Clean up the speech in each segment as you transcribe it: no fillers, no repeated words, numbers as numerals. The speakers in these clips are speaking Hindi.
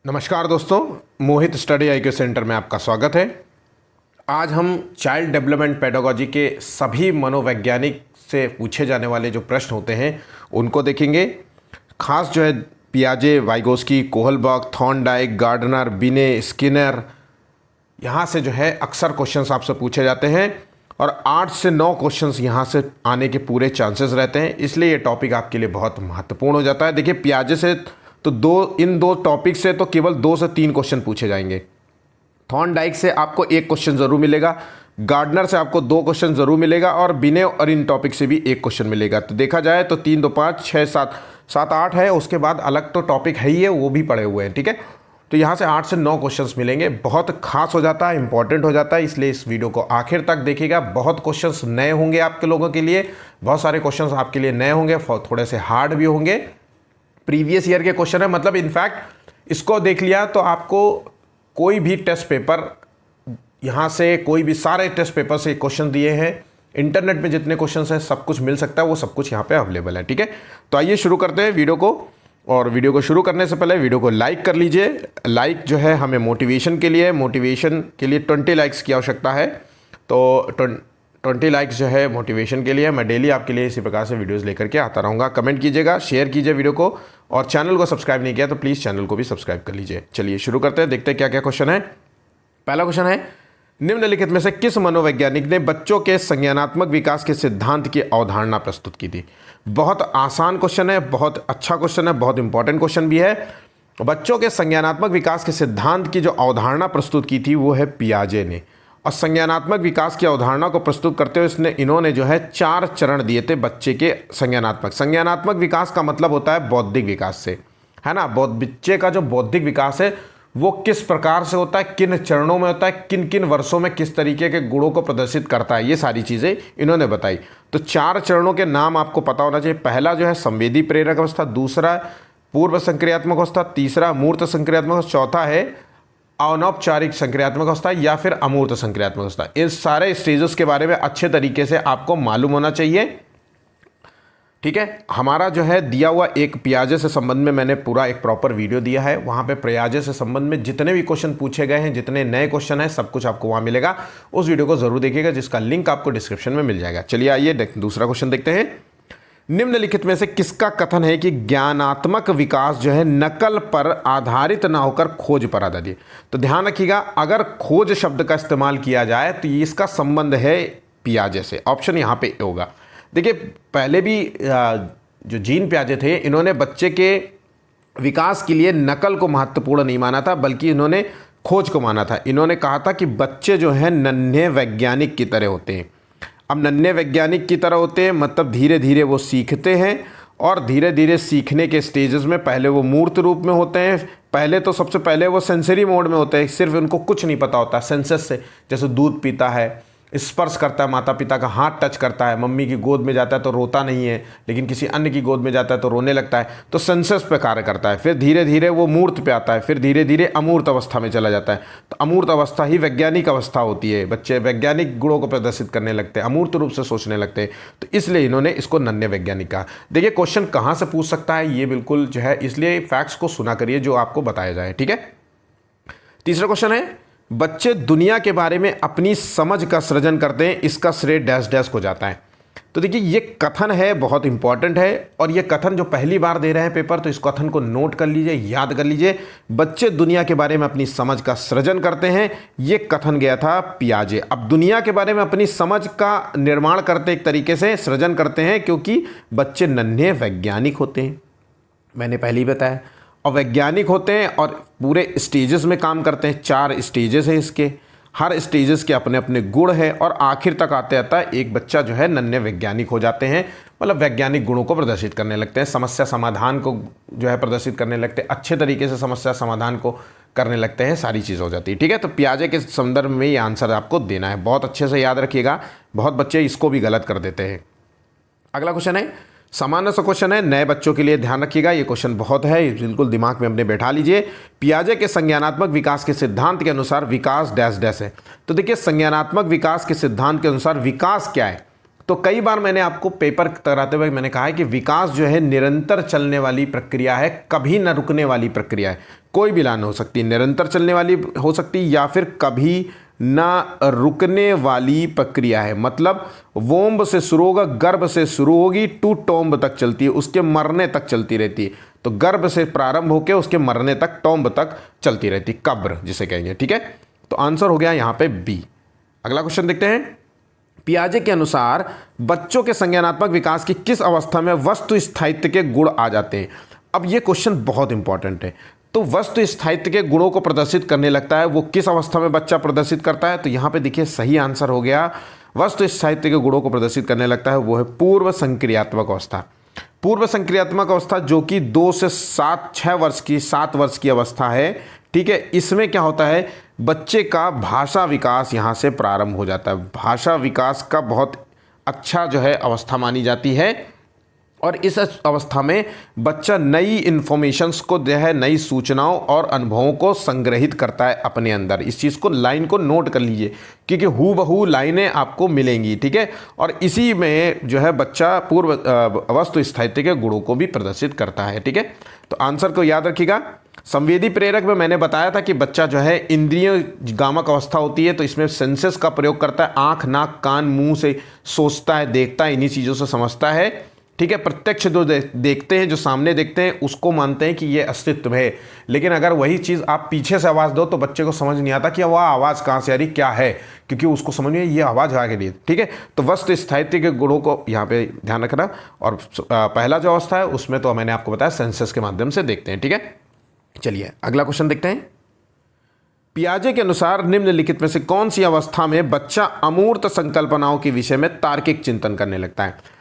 नमस्कार दोस्तों, मोहित स्टडी आईक्यू सेंटर में आपका स्वागत है। आज हम चाइल्ड डेवलपमेंट पेडागोजी के सभी मनोवैज्ञानिक से पूछे जाने वाले जो प्रश्न होते हैं उनको देखेंगे। खास जो है पियाजे, वाइगोस्की, कोहलबर्ग, थॉर्नडाइक, गार्डनर, बिने, स्किनर, यहाँ से जो है अक्सर क्वेश्चंस आपसे पूछे जाते हैं और 8 से 9 क्वेश्चंस यहाँ से आने के पूरे चांसेस रहते हैं। इसलिए ये टॉपिक आपके लिए बहुत महत्वपूर्ण हो जाता है। देखिए, पियाजे से तो इन दो टॉपिक से तो केवल 2 से 3 क्वेश्चन पूछे जाएंगे। थॉर्नडाइक से आपको 1 क्वेश्चन ज़रूर मिलेगा, गार्डनर से आपको 2 क्वेश्चन ज़रूर मिलेगा और बिने और इन टॉपिक से भी 1 क्वेश्चन मिलेगा। तो देखा जाए तो 3, 2, 5, 6, 7, 8 है। उसके बाद अलग तो टॉपिक है ही है, वो भी पड़े हुए हैं। ठीक है, तो यहाँ से 8 से 9 क्वेश्चंस मिलेंगे। बहुत खास हो जाता है, इंपॉर्टेंट हो जाता है, इसलिए इस वीडियो को आखिर तक देखिएगा। बहुत क्वेश्चंस नए होंगे आपके लोगों के लिए, बहुत सारे क्वेश्चंस आपके लिए नए होंगे, थोड़े से हार्ड भी होंगे। प्रीवियस ईयर के क्वेश्चन है, मतलब इनफैक्ट इसको देख लिया तो आपको कोई भी टेस्ट पेपर यहाँ से, कोई भी सारे टेस्ट पेपर से क्वेश्चन दिए हैं। इंटरनेट में जितने क्वेश्चंस हैं सब कुछ मिल सकता है, वो सब कुछ यहाँ पे अवेलेबल है। ठीक है, तो आइए शुरू करते हैं वीडियो को। और वीडियो को शुरू करने से पहले वीडियो को लाइक कर लीजिए। लाइक जो है हमें मोटिवेशन के लिए 20 लाइक्स की आवश्यकता है। तो 20 लाइक्स जो है मोटिवेशन के लिए। मैं डेली आपके लिए इसी प्रकार से वीडियोस लेकर के आता रहूँगा। कमेंट कीजिएगा, शेयर कीजिए वीडियो को, और चैनल को सब्सक्राइब नहीं किया तो प्लीज़ चैनल को भी सब्सक्राइब कर लीजिए। चलिए शुरू करते हैं, देखते हैं क्या क्या क्वेश्चन है। पहला क्वेश्चन है, निम्नलिखित में से किस मनोवैज्ञानिक ने बच्चों के संज्ञानात्मक विकास के सिद्धांत की अवधारणा प्रस्तुत की थी? बहुत आसान क्वेश्चन है, बहुत अच्छा क्वेश्चन है, बहुत इंपॉर्टेंट क्वेश्चन भी है। बच्चों के संज्ञानात्मक विकास के सिद्धांत की जो अवधारणा प्रस्तुत की थी वो है पियाजे ने। और संज्ञानात्मक विकास की अवधारणा को प्रस्तुत करते हुए इन्होंने जो है 4 चरण दिए थे बच्चे के संज्ञानात्मक विकास का मतलब होता है बौद्धिक विकास से, है ना। बच्चे का जो बौद्धिक विकास है वो किस प्रकार से होता है, किन चरणों में होता है, किन किन वर्षों में किस तरीके के गुणों को प्रदर्शित करता है, ये सारी चीज़ें इन्होंने बताई। तो 4 चरणों के नाम आपको पता होना चाहिए। पहला जो है संवेदी प्रेरक अवस्था, दूसरा पूर्व संक्रियात्मक अवस्था, तीसरा मूर्त संक्रियात्मक अवस्था, चौथा है अनौपचारिक संक्रियात्मक अवस्था या फिर अमूर्त संक्रियात्मक अवस्था। इन सारे स्टेजेस के बारे में अच्छे तरीके से आपको मालूम होना चाहिए। ठीक है, हमारा जो है दिया हुआ एक पियाजे से संबंध में मैंने पूरा एक प्रॉपर वीडियो दिया है। वहाँ पे पियाजे से संबंध में जितने भी क्वेश्चन पूछे गए हैं, जितने नए क्वेश्चन हैं, सब कुछ आपको वहाँ मिलेगा। उस वीडियो को जरूर देखिएगा, जिसका लिंक आपको डिस्क्रिप्शन में मिल जाएगा। चलिए आइए दूसरा क्वेश्चन देखते हैं। निम्नलिखित में से किसका कथन है कि ज्ञानात्मक विकास जो है नकल पर आधारित ना होकर खोज पर आधारित है? तो ध्यान रखिएगा, अगर खोज शब्द का इस्तेमाल किया जाए तो इसका संबंध है पियाजे से। ऑप्शन यहाँ पे होगा। देखिए, पहले भी जो जीन पियाजे थे, इन्होंने बच्चे के विकास के लिए नकल को महत्वपूर्ण नहीं माना था, बल्कि इन्होंने खोज को माना था। इन्होंने कहा था कि बच्चे जो हैं नन्हे वैज्ञानिक की तरह होते हैं। अब नन्हे वैज्ञानिक की तरह होते हैं मतलब धीरे धीरे वो सीखते हैं, और धीरे धीरे सीखने के स्टेजेस में पहले वो मूर्त रूप में होते हैं। पहले तो सबसे पहले वो सेंसरी मोड में होते हैं, सिर्फ उनको कुछ नहीं पता होता सेंसेस से। जैसे दूध पीता है, स्पर्श करता है, माता पिता का हाथ टच करता है, मम्मी की गोद में जाता है तो रोता नहीं है, लेकिन किसी अन्य की गोद में जाता है तो रोने लगता है। तो सेंसस पे कार्य करता है। फिर धीरे धीरे वो मूर्त पे आता है, फिर धीरे धीरे अमूर्त अवस्था में चला जाता है। तो अमूर्त अवस्था ही वैज्ञानिक अवस्था होती है। बच्चे वैज्ञानिक गुणों को प्रदर्शित करने लगते हैं, अमूर्त रूप से सोचने लगते हैं। तो इसलिए इन्होंने इसको नन्हे वैज्ञानिक कहा। देखिए, क्वेश्चन कहाँ से पूछ सकता है ये बिल्कुल जो है, इसलिए फैक्ट्स को सुना करिए जो आपको बताया जाए। ठीक है, तीसरा क्वेश्चन है, बच्चे दुनिया के बारे में अपनी समझ का सृजन करते हैं, इसका श्रेय डैश डैश को जाता है। तो देखिए, ये कथन है, बहुत इंपॉर्टेंट है, और ये कथन जो पहली बार दे रहे हैं पेपर, तो इस कथन को नोट कर लीजिए, याद कर लीजिए। बच्चे दुनिया के बारे में अपनी समझ का सृजन करते हैं, ये कथन गया था पियाजे। अब दुनिया के बारे में अपनी समझ का निर्माण करते, एक तरीके से सृजन करते हैं, क्योंकि बच्चे नन्हे वैज्ञानिक होते हैं, मैंने पहले ही बताया। और वैज्ञानिक होते हैं और पूरे स्टेजेस में काम करते हैं। 4 स्टेजेस हैं इसके, हर स्टेजेस के अपने अपने गुण हैं, और आखिर तक आते आता है एक बच्चा जो है नन्हे वैज्ञानिक हो जाते हैं, मतलब वैज्ञानिक गुणों को प्रदर्शित करने लगते हैं, समस्या समाधान को जो है प्रदर्शित करने लगते हैं, अच्छे तरीके से समस्या समाधान को करने लगते हैं, सारी चीज़ हो जाती है। ठीक है, तो पियाजे के संदर्भ में ये आंसर आपको देना है, बहुत अच्छे से याद रखिएगा। बहुत बच्चे इसको भी गलत कर देते हैं। अगला क्वेश्चन है, सामान्य सा क्वेश्चन है, नए बच्चों के लिए ध्यान रखिएगा, ये क्वेश्चन बहुत है, बिल्कुल दिमाग में अपने बैठा लीजिए। पियाजे के संज्ञानात्मक विकास के सिद्धांत के अनुसार विकास डैश डैश है। तो देखिए, संज्ञानात्मक विकास के सिद्धांत के अनुसार विकास क्या है? तो कई बार मैंने आपको पेपर कराते हुए मैंने कहा है कि विकास जो है निरंतर चलने वाली प्रक्रिया है, कभी न रुकने वाली प्रक्रिया है। कोई भी लाइन हो सकती है, निरंतर चलने वाली हो सकती है या फिर कभी ना रुकने वाली प्रक्रिया है। मतलब वोम्ब से शुरू होगा, गर्भ से शुरू होगी, टू टॉम्ब तक चलती है, उसके मरने तक चलती रहती है। तो गर्भ से प्रारंभ होकर उसके मरने तक, टॉम्ब तक चलती रहती, कब्र जिसे कहेंगे। ठीक है, तो आंसर हो गया यहाँ पे बी। अगला क्वेश्चन देखते हैं। पियाजे के अनुसार बच्चों के संज्ञानात्मक विकास की किस अवस्था में वस्तु स्थायित्व के गुण आ जाते हैं? अब ये क्वेश्चन बहुत इंपॉर्टेंट है। तो वस्तु स्थायित्व के गुणों को प्रदर्शित करने लगता है, वो किस अवस्था में बच्चा प्रदर्शित करता है? तो यहाँ पे देखिए सही आंसर हो गया, वस्तु स्थायित्व के गुणों को प्रदर्शित करने लगता है वो है पूर्व संक्रियात्मक अवस्था। पूर्व संक्रियात्मक अवस्था जो कि 2 से 7 वर्ष की अवस्था है। ठीक है, इसमें क्या होता है, बच्चे का भाषा विकास यहाँ से प्रारंभ हो जाता है। भाषा विकास का बहुत अच्छा जो है अवस्था मानी जाती है, और इस अवस्था में बच्चा नई इन्फॉर्मेशंस को जो है, नई सूचनाओं और अनुभवों को संग्रहित करता है अपने अंदर। इस चीज़ को, लाइन को नोट कर लीजिए, क्योंकि हूबहू लाइनें आपको मिलेंगी। ठीक है, और इसी में जो है बच्चा पूर्व वस्तु स्थायित्व के गुणों को भी प्रदर्शित करता है। ठीक है, तो आंसर को याद रखिएगा। संवेदी प्रेरक में मैंने बताया था कि बच्चा जो है इंद्रिय गामक अवस्था होती है, तो इसमें सेंसेस का प्रयोग करता है, आँख, नाक, कान, मुंह से सोचता है, देखता है, इन्हीं चीज़ों से समझता है। ठीक है, प्रत्यक्ष जो देखते हैं, जो सामने देखते हैं, उसको मानते हैं कि ये अस्तित्व है। लेकिन अगर वही चीज़ आप पीछे से आवाज़ दो तो बच्चे को समझ नहीं आता कि वह आवाज़ कहाँ से आ रही, क्या है, क्योंकि उसको समझ में ये आवाज़ आ गई। ठीक है, तो वस्तु स्थायित्व के गुणों को यहाँ पे ध्यान रखना। और पहला जो अवस्था है उसमें तो मैंने आपको बताया सेंसस के माध्यम से देखते हैं। ठीक है, चलिए अगला क्वेश्चन देखते हैं। पियाजे के अनुसार निम्नलिखित में से कौन सी अवस्था में बच्चा अमूर्त संकल्पनाओं के विषय में तार्किक चिंतन करने लगता है?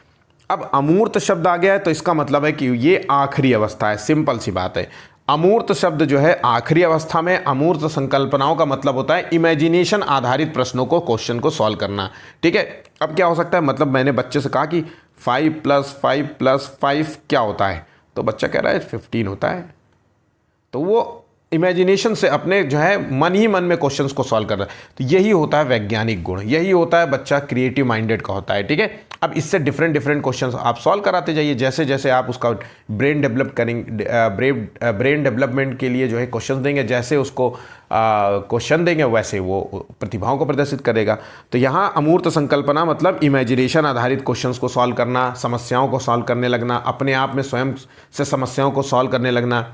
अब अमूर्त शब्द आ गया है तो इसका मतलब है कि ये आखिरी अवस्था है। सिंपल सी बात है, अमूर्त शब्द जो है आखिरी अवस्था में। अमूर्त संकल्पनाओं का मतलब होता है इमेजिनेशन आधारित प्रश्नों को, क्वेश्चन को सॉल्व करना। ठीक है, अब क्या हो सकता है, मतलब मैंने बच्चे से कहा कि 5 + 5 + 5 क्या होता है, तो बच्चा कह रहा है 15 होता है। तो वो इमेजिनेशन से अपने जो है मन ही मन में क्वेश्चंस को सॉल्व कर रहा है। तो यही होता है वैज्ञानिक गुण, यही होता है बच्चा क्रिएटिव माइंडेड का होता है। ठीक है, अब इससे डिफरेंट क्वेश्चंस आप सॉल्व कराते जाइए, जैसे जैसे आप उसका ब्रेन डेवलप करेंगे, ब्रेन डेवलपमेंट के लिए जो है क्वेश्चन देंगे, जैसे उसको क्वेश्चन देंगे वैसे वो प्रतिभाओं को प्रदर्शित करेगा। तो यहाँ अमूर्त संकल्पना मतलब इमेजिनेशन आधारित क्वेश्चंस को सॉल्व करना, समस्याओं को सॉल्व करने लगना, अपने आप में स्वयं से समस्याओं को सॉल्व करने लगना,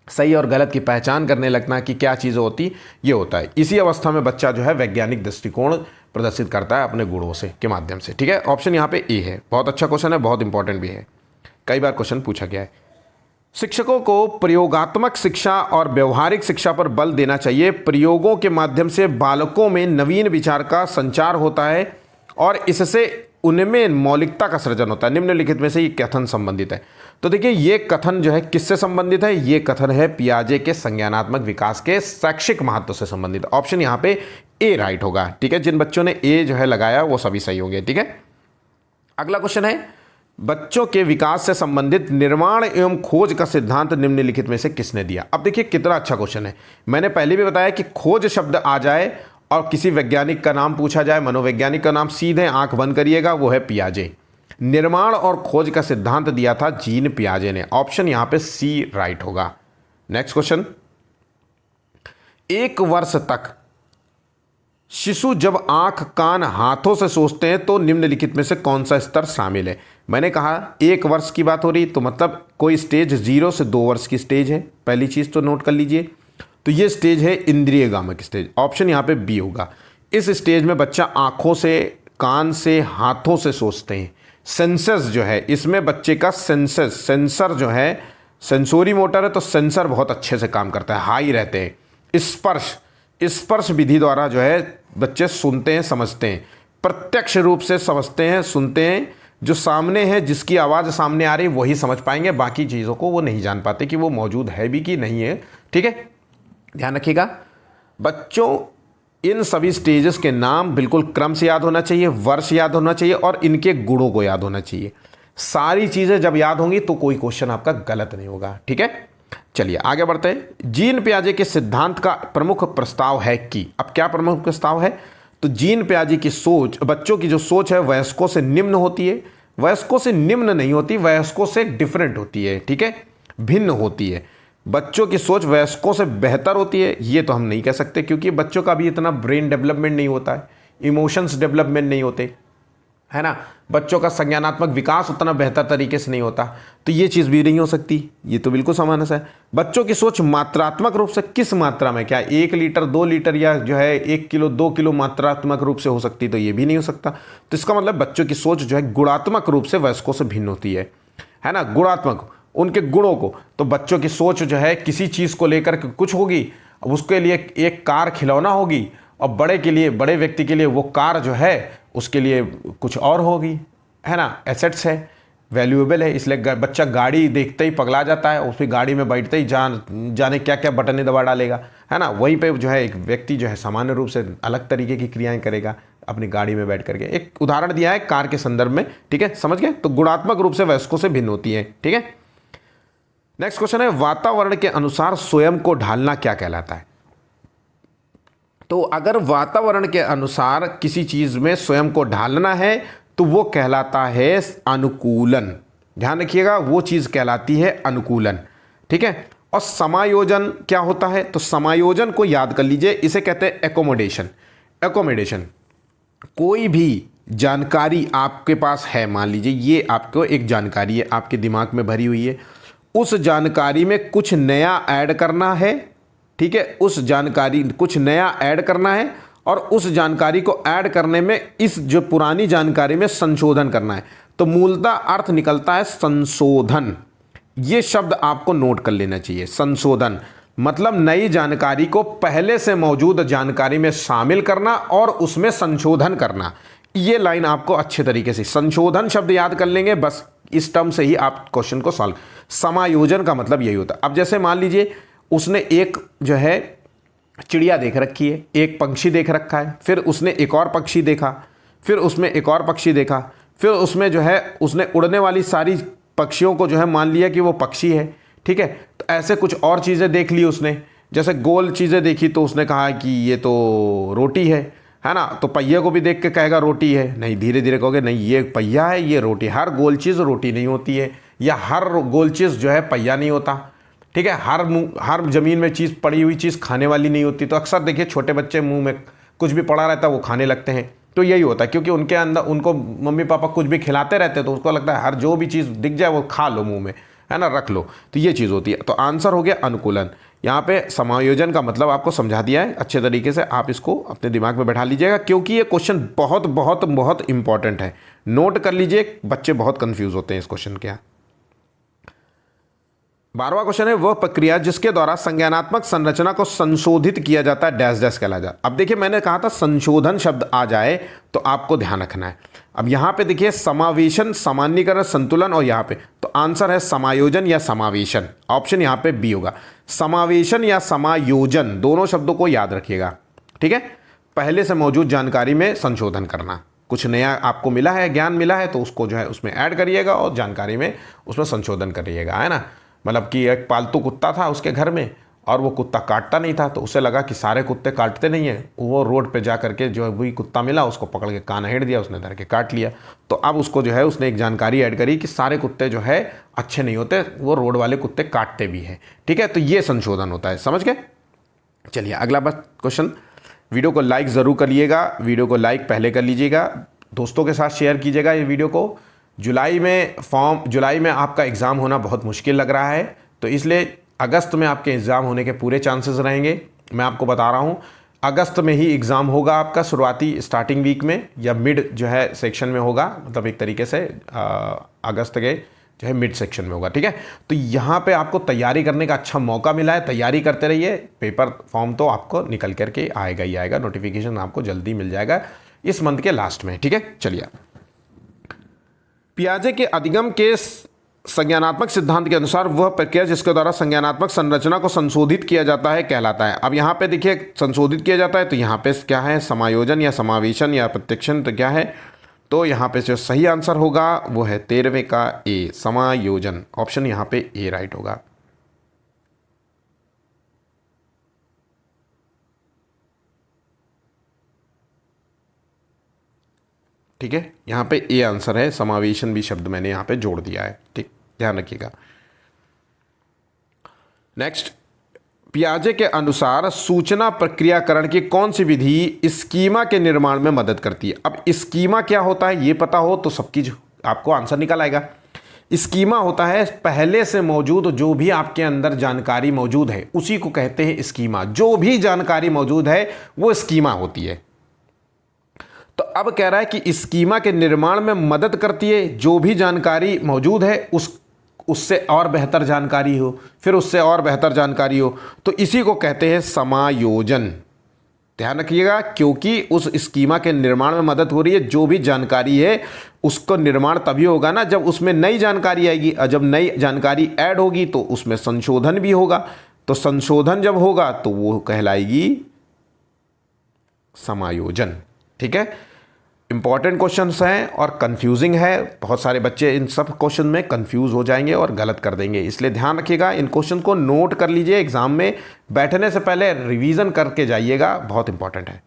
सही और गलत की पहचान करने लगना कि क्या चीज़ें होती, ये होता है। इसी अवस्था में बच्चा जो है वैज्ञानिक दृष्टिकोण प्रदर्शित करता है अपने गुणों से के माध्यम से। ठीक है, ऑप्शन यहाँ पे ए है। बहुत अच्छा क्वेश्चन है, बहुत इंपॉर्टेंट भी है, कई बार क्वेश्चन पूछा गया है। शिक्षकों को प्रयोगात्मक शिक्षा और व्यवहारिक शिक्षा पर बल देना चाहिए। प्रयोगों के माध्यम से बालकों में नवीन विचार का संचार होता है और इससे उनमें मौलिकता का सृजन होता है। निम्नलिखित में से ये कथन संबंधित है। तो देखिए ये कथन जो है किससे संबंधित है, ये कथन है पियाजे के संज्ञानात्मक विकास के शैक्षिक महत्व से संबंधित। ऑप्शन यहाँ पे ए राइट होगा। ठीक है, जिन बच्चों ने ए जो है लगाया वो सभी सही होंगे। ठीक है, अगला क्वेश्चन है, बच्चों के विकास से संबंधित निर्माण एवं खोज का सिद्धांत निम्नलिखित में से किसने दिया? अब देखिए कितना अच्छा क्वेश्चन है। मैंने पहले भी बताया कि खोज शब्द आ जाए और किसी वैज्ञानिक का नाम पूछा जाए, मनोवैज्ञानिक का नाम, सीधे आंख बंद करिएगा, वो है पियाजे। निर्माण और खोज का सिद्धांत दिया था जीन पियाजे ने। ऑप्शन यहां पे सी राइट होगा। नेक्स्ट क्वेश्चन, 1 वर्ष तक शिशु जब आंख, कान, हाथों से सोचते हैं तो निम्नलिखित में से कौन सा स्तर शामिल है? मैंने कहा 1 वर्ष की बात हो रही, तो मतलब कोई स्टेज 0 से 2 वर्ष की स्टेज है। पहली चीज तो नोट कर लीजिए, तो ये स्टेज है इंद्रिय गामक स्टेज। ऑप्शन यहाँ पे बी होगा। इस स्टेज में बच्चा आंखों से, कान से, हाथों से सोचते हैं। सेंसर्स जो है इसमें बच्चे का सेंसर जो है, सेंसोरी मोटर है, तो सेंसर बहुत अच्छे से काम करता है, हाई रहते हैं। स्पर्श विधि द्वारा जो है बच्चे सुनते हैं, समझते हैं, प्रत्यक्ष रूप से समझते हैं, सुनते हैं। जो सामने है, जिसकी आवाज़ सामने आ रही वही समझ पाएंगे, बाकी चीज़ों को वो नहीं जान पाते कि वो मौजूद है भी कि नहीं है। ठीक है, ध्यान रखिएगा बच्चों, इन सभी स्टेजेस के नाम बिल्कुल क्रम से याद होना चाहिए, वर्ष याद होना चाहिए और इनके गुणों को याद होना चाहिए। सारी चीज़ें जब याद होंगी तो कोई क्वेश्चन आपका गलत नहीं होगा। ठीक है, चलिए आगे बढ़ते हैं। जीन पियाजे के सिद्धांत का प्रमुख प्रस्ताव है कि, अब क्या प्रमुख प्रस्ताव है, तो जीन पियाजे की सोच, बच्चों की जो सोच है वयस्कों से निम्न होती है, वयस्कों से निम्न नहीं होती, वयस्कों से डिफरेंट होती है, ठीक है, भिन्न होती है। बच्चों की सोच वयस्कों से बेहतर होती है ये तो हम नहीं कह सकते, क्योंकि बच्चों का भी इतना ब्रेन डेवलपमेंट नहीं होता है, इमोशंस डेवलपमेंट नहीं होते, है ना, बच्चों का संज्ञानात्मक विकास उतना बेहतर तरीके से नहीं होता, तो ये चीज़ भी नहीं हो सकती, ये तो बिल्कुल सामान्य सा है। बच्चों की सोच मात्रात्मक रूप से किस मात्रा में, क्या 1 लीटर 2 लीटर या जो है 1 किलो 2 किलो मात्रात्मक रूप से हो सकती, तो ये भी नहीं हो सकता। तो इसका मतलब बच्चों की सोच जो है गुणात्मक रूप से वयस्कों से भिन्न होती है ना, गुणात्मक, उनके गुणों को। तो बच्चों की सोच जो है किसी चीज़ को लेकर के कुछ होगी, अब उसके लिए एक कार खिलौना होगी, और बड़े के लिए, बड़े व्यक्ति के लिए वो कार जो है उसके लिए कुछ और होगी, है ना, एसेट्स है, वैल्यूएबल है, इसलिए बच्चा गाड़ी देखते ही पगला जाता है, उसकी गाड़ी में बैठते ही जाने क्या क्या बटनें दबा डालेगा, है ना। वहीं पे जो है एक व्यक्ति जो है सामान्य रूप से अलग तरीके की क्रियाएं करेगा अपनी गाड़ी में बैठ करके। एक उदाहरण दिया है कार के संदर्भ में, ठीक है, समझ गए। तो गुणात्मक रूप से वयस्कों से भिन्न होती है, ठीक है। नेक्स्ट क्वेश्चन है, वातावरण के अनुसार स्वयं को ढालना क्या कहलाता है। तो अगर वातावरण के अनुसार किसी चीज में स्वयं को ढालना है तो वो कहलाता है अनुकूलन। ध्यान रखिएगा, वो चीज कहलाती है अनुकूलन, ठीक है। और समायोजन क्या होता है, तो समायोजन को याद कर लीजिए, इसे कहते हैं एकोमोडेशन। एकोमोडेशन, कोई भी जानकारी आपके पास है, मान लीजिए ये आपको एक जानकारी है, आपके दिमाग में भरी हुई है, उस जानकारी में कुछ नया ऐड करना है, ठीक है, उस जानकारी कुछ नया ऐड करना है, और उस जानकारी को ऐड करने में इस जो पुरानी जानकारी में संशोधन करना है, तो मूलतः अर्थ निकलता है संशोधन। ये शब्द आपको नोट कर लेना चाहिए। संशोधन मतलब नई जानकारी को पहले से मौजूद जानकारी में शामिल करना और उसमें संशोधन करना। ये लाइन आपको अच्छे तरीके से, संशोधन शब्द याद कर लेंगे, बस इस टर्म से ही आप क्वेश्चन को सॉल्व। समायोजन का मतलब यही होता है। अब जैसे मान लीजिए उसने एक जो है चिड़िया देख रखी है, एक पंक्षी देख रखा है, फिर उसने एक और पक्षी देखा, फिर उसमें एक और पक्षी देखा, फिर उसमें जो है उसने उड़ने वाली सारी पक्षियों को जो है मान लिया कि वो पक्षी है, ठीक है। तो ऐसे कुछ और चीज़ें देख ली उसने, जैसे गोल चीज़ें देखी तो उसने कहा कि ये तो रोटी है ना। तो पहिए को भी देख के कहेगा रोटी है, नहीं, धीरे धीरे कहोगे नहीं ये पहिया है, ये रोटी। हर गोल चीज़ रोटी नहीं होती है, या हर गोल चीज़ जो है पहिया नहीं होता, ठीक है। हर ज़मीन में चीज़ पड़ी हुई चीज़ खाने वाली नहीं होती। तो अक्सर देखिए छोटे बच्चे मुंह में कुछ भी पड़ा रहता है वो खाने लगते हैं, तो यही होता है, क्योंकि उनके अंदर उनको मम्मी पापा कुछ भी खिलाते रहते हैं, तो उसको लगता है हर जो भी चीज़ दिख जाए वो खा लो मुंह में, है ना, रख लो। तो ये चीज़ होती है। तो आंसर हो गया अनुकूलन। यहाँ पे समायोजन का मतलब आपको समझा दिया है अच्छे तरीके से, आप इसको अपने दिमाग में बैठा लीजिएगा, क्योंकि ये क्वेश्चन बहुत बहुत बहुत इंपॉर्टेंट है। नोट कर लीजिए, बच्चे बहुत कंफ्यूज होते हैं इस क्वेश्चन के। 12वां क्वेश्चन है, वह प्रक्रिया जिसके द्वारा संज्ञानात्मक संरचना को संशोधित किया जाता है डैश डैश कहलाया जाता है। अब देखिए मैंने कहा था संशोधन शब्द आ जाए तो आपको ध्यान रखना है। अब यहाँ पे देखिए समावेशन, सामान्यीकरण, संतुलन, और यहाँ पे तो आंसर है समायोजन या समावेशन। ऑप्शन यहाँ पे बी होगा। समावेशन या समायोजन दोनों शब्दों को याद रखिएगा, ठीक है। पहले से मौजूद जानकारी में संशोधन करना, कुछ नया आपको मिला है, ज्ञान मिला है, तो उसको जो है उसमें ऐड करिएगा और जानकारी में उसमें संशोधन करिएगा, है ना। मतलब कि एक पालतू कुत्ता था उसके घर में और वो कुत्ता काटता नहीं था, तो उसे लगा कि सारे कुत्ते काटते नहीं हैं, वो रोड पे जा करके जो है वही कुत्ता मिला, उसको पकड़ के कान हेड़ दिया, उसने धर के काट लिया। तो अब उसको जो है उसने एक जानकारी ऐड करी कि सारे कुत्ते जो है अच्छे नहीं होते, वो रोड वाले कुत्ते काटते भी हैं, ठीक है। तो ये संशोधन होता है, समझ गए। चलिए अगला बस क्वेश्चन। वीडियो को लाइक ज़रूर करिएगा, वीडियो को लाइक पहले कर लीजिएगा, दोस्तों के साथ शेयर कीजिएगा ये वीडियो को। जुलाई में आपका एग्ज़ाम होना बहुत मुश्किल लग रहा है, तो इसलिए अगस्त में आपके एग्ज़ाम होने के पूरे चांसेस रहेंगे। मैं आपको बता रहा हूँ अगस्त में ही एग्ज़ाम होगा आपका, शुरुआती स्टार्टिंग वीक में या मिड जो है सेक्शन में होगा, मतलब एक तरीके से अगस्त के जो है मिड सेक्शन में होगा, ठीक है। तो यहाँ पे आपको तैयारी करने का अच्छा मौका मिला है, तैयारी करते रहिए। पेपर फॉर्म तो आपको निकल करके आएगा ही आएगा, नोटिफिकेशन आपको जल्दी मिल जाएगा इस मंथ के लास्ट में, ठीक है। चलिए, पियाजे के अधिगम के संज्ञानात्मक सिद्धांत के अनुसार वह प्रक्रिया जिसके द्वारा संज्ञानात्मक संरचना को संशोधित किया जाता है कहलाता है। अब यहाँ पे देखिए संशोधित किया जाता है, तो यहाँ पे क्या है, समायोजन या समावेशन या प्रत्यक्षण, तो क्या है, तो यहाँ पे जो सही आंसर होगा वो है 13वें का ए, समायोजन। ऑप्शन यहाँ पे ए राइट होगा। ठीक है, यहाँ पे ए आंसर है, समावेशन भी शब्द मैंने यहाँ पे जोड़ दिया है। ठीक, ध्यान रखिएगा। नेक्स्ट, पियाजे के अनुसार सूचना प्रक्रियाकरण की कौन सी विधि स्कीमा के निर्माण में मदद करती है? अब स्कीमा क्या होता है ये पता हो तो सब चीज आपको आंसर निकल आएगा। स्कीमा होता है पहले से मौजूद जो भी आपके अंदर जानकारी मौजूद है उसी को कहते हैं स्कीमा। जो भी जानकारी मौजूद है वो स्कीमा होती है। तो अब कह रहा है कि स्कीमा के निर्माण में मदद करती है, जो भी जानकारी मौजूद है उससे और बेहतर जानकारी हो, फिर उससे और बेहतर जानकारी हो, तो इसी को कहते हैं समायोजन। ध्यान रखिएगा, क्योंकि उस स्कीमा के निर्माण में मदद हो रही है। जो भी जानकारी है उसको निर्माण तभी होगा ना जब उसमें नई जानकारी आएगी, और जब नई जानकारी ऐड होगी तो उसमें संशोधन भी होगा। तो संशोधन जब होगा तो वो कहलाएगी समायोजन। ठीक है, इंपॉर्टेंट क्वेश्चंस हैं और कंफ्यूजिंग है। बहुत सारे बच्चे इन सब क्वेश्चन में कंफ्यूज हो जाएंगे और गलत कर देंगे, इसलिए ध्यान रखिएगा। इन क्वेश्चन को नोट कर लीजिए, एग्जाम में बैठने से पहले रिवीजन करके जाइएगा, बहुत इंपॉर्टेंट है।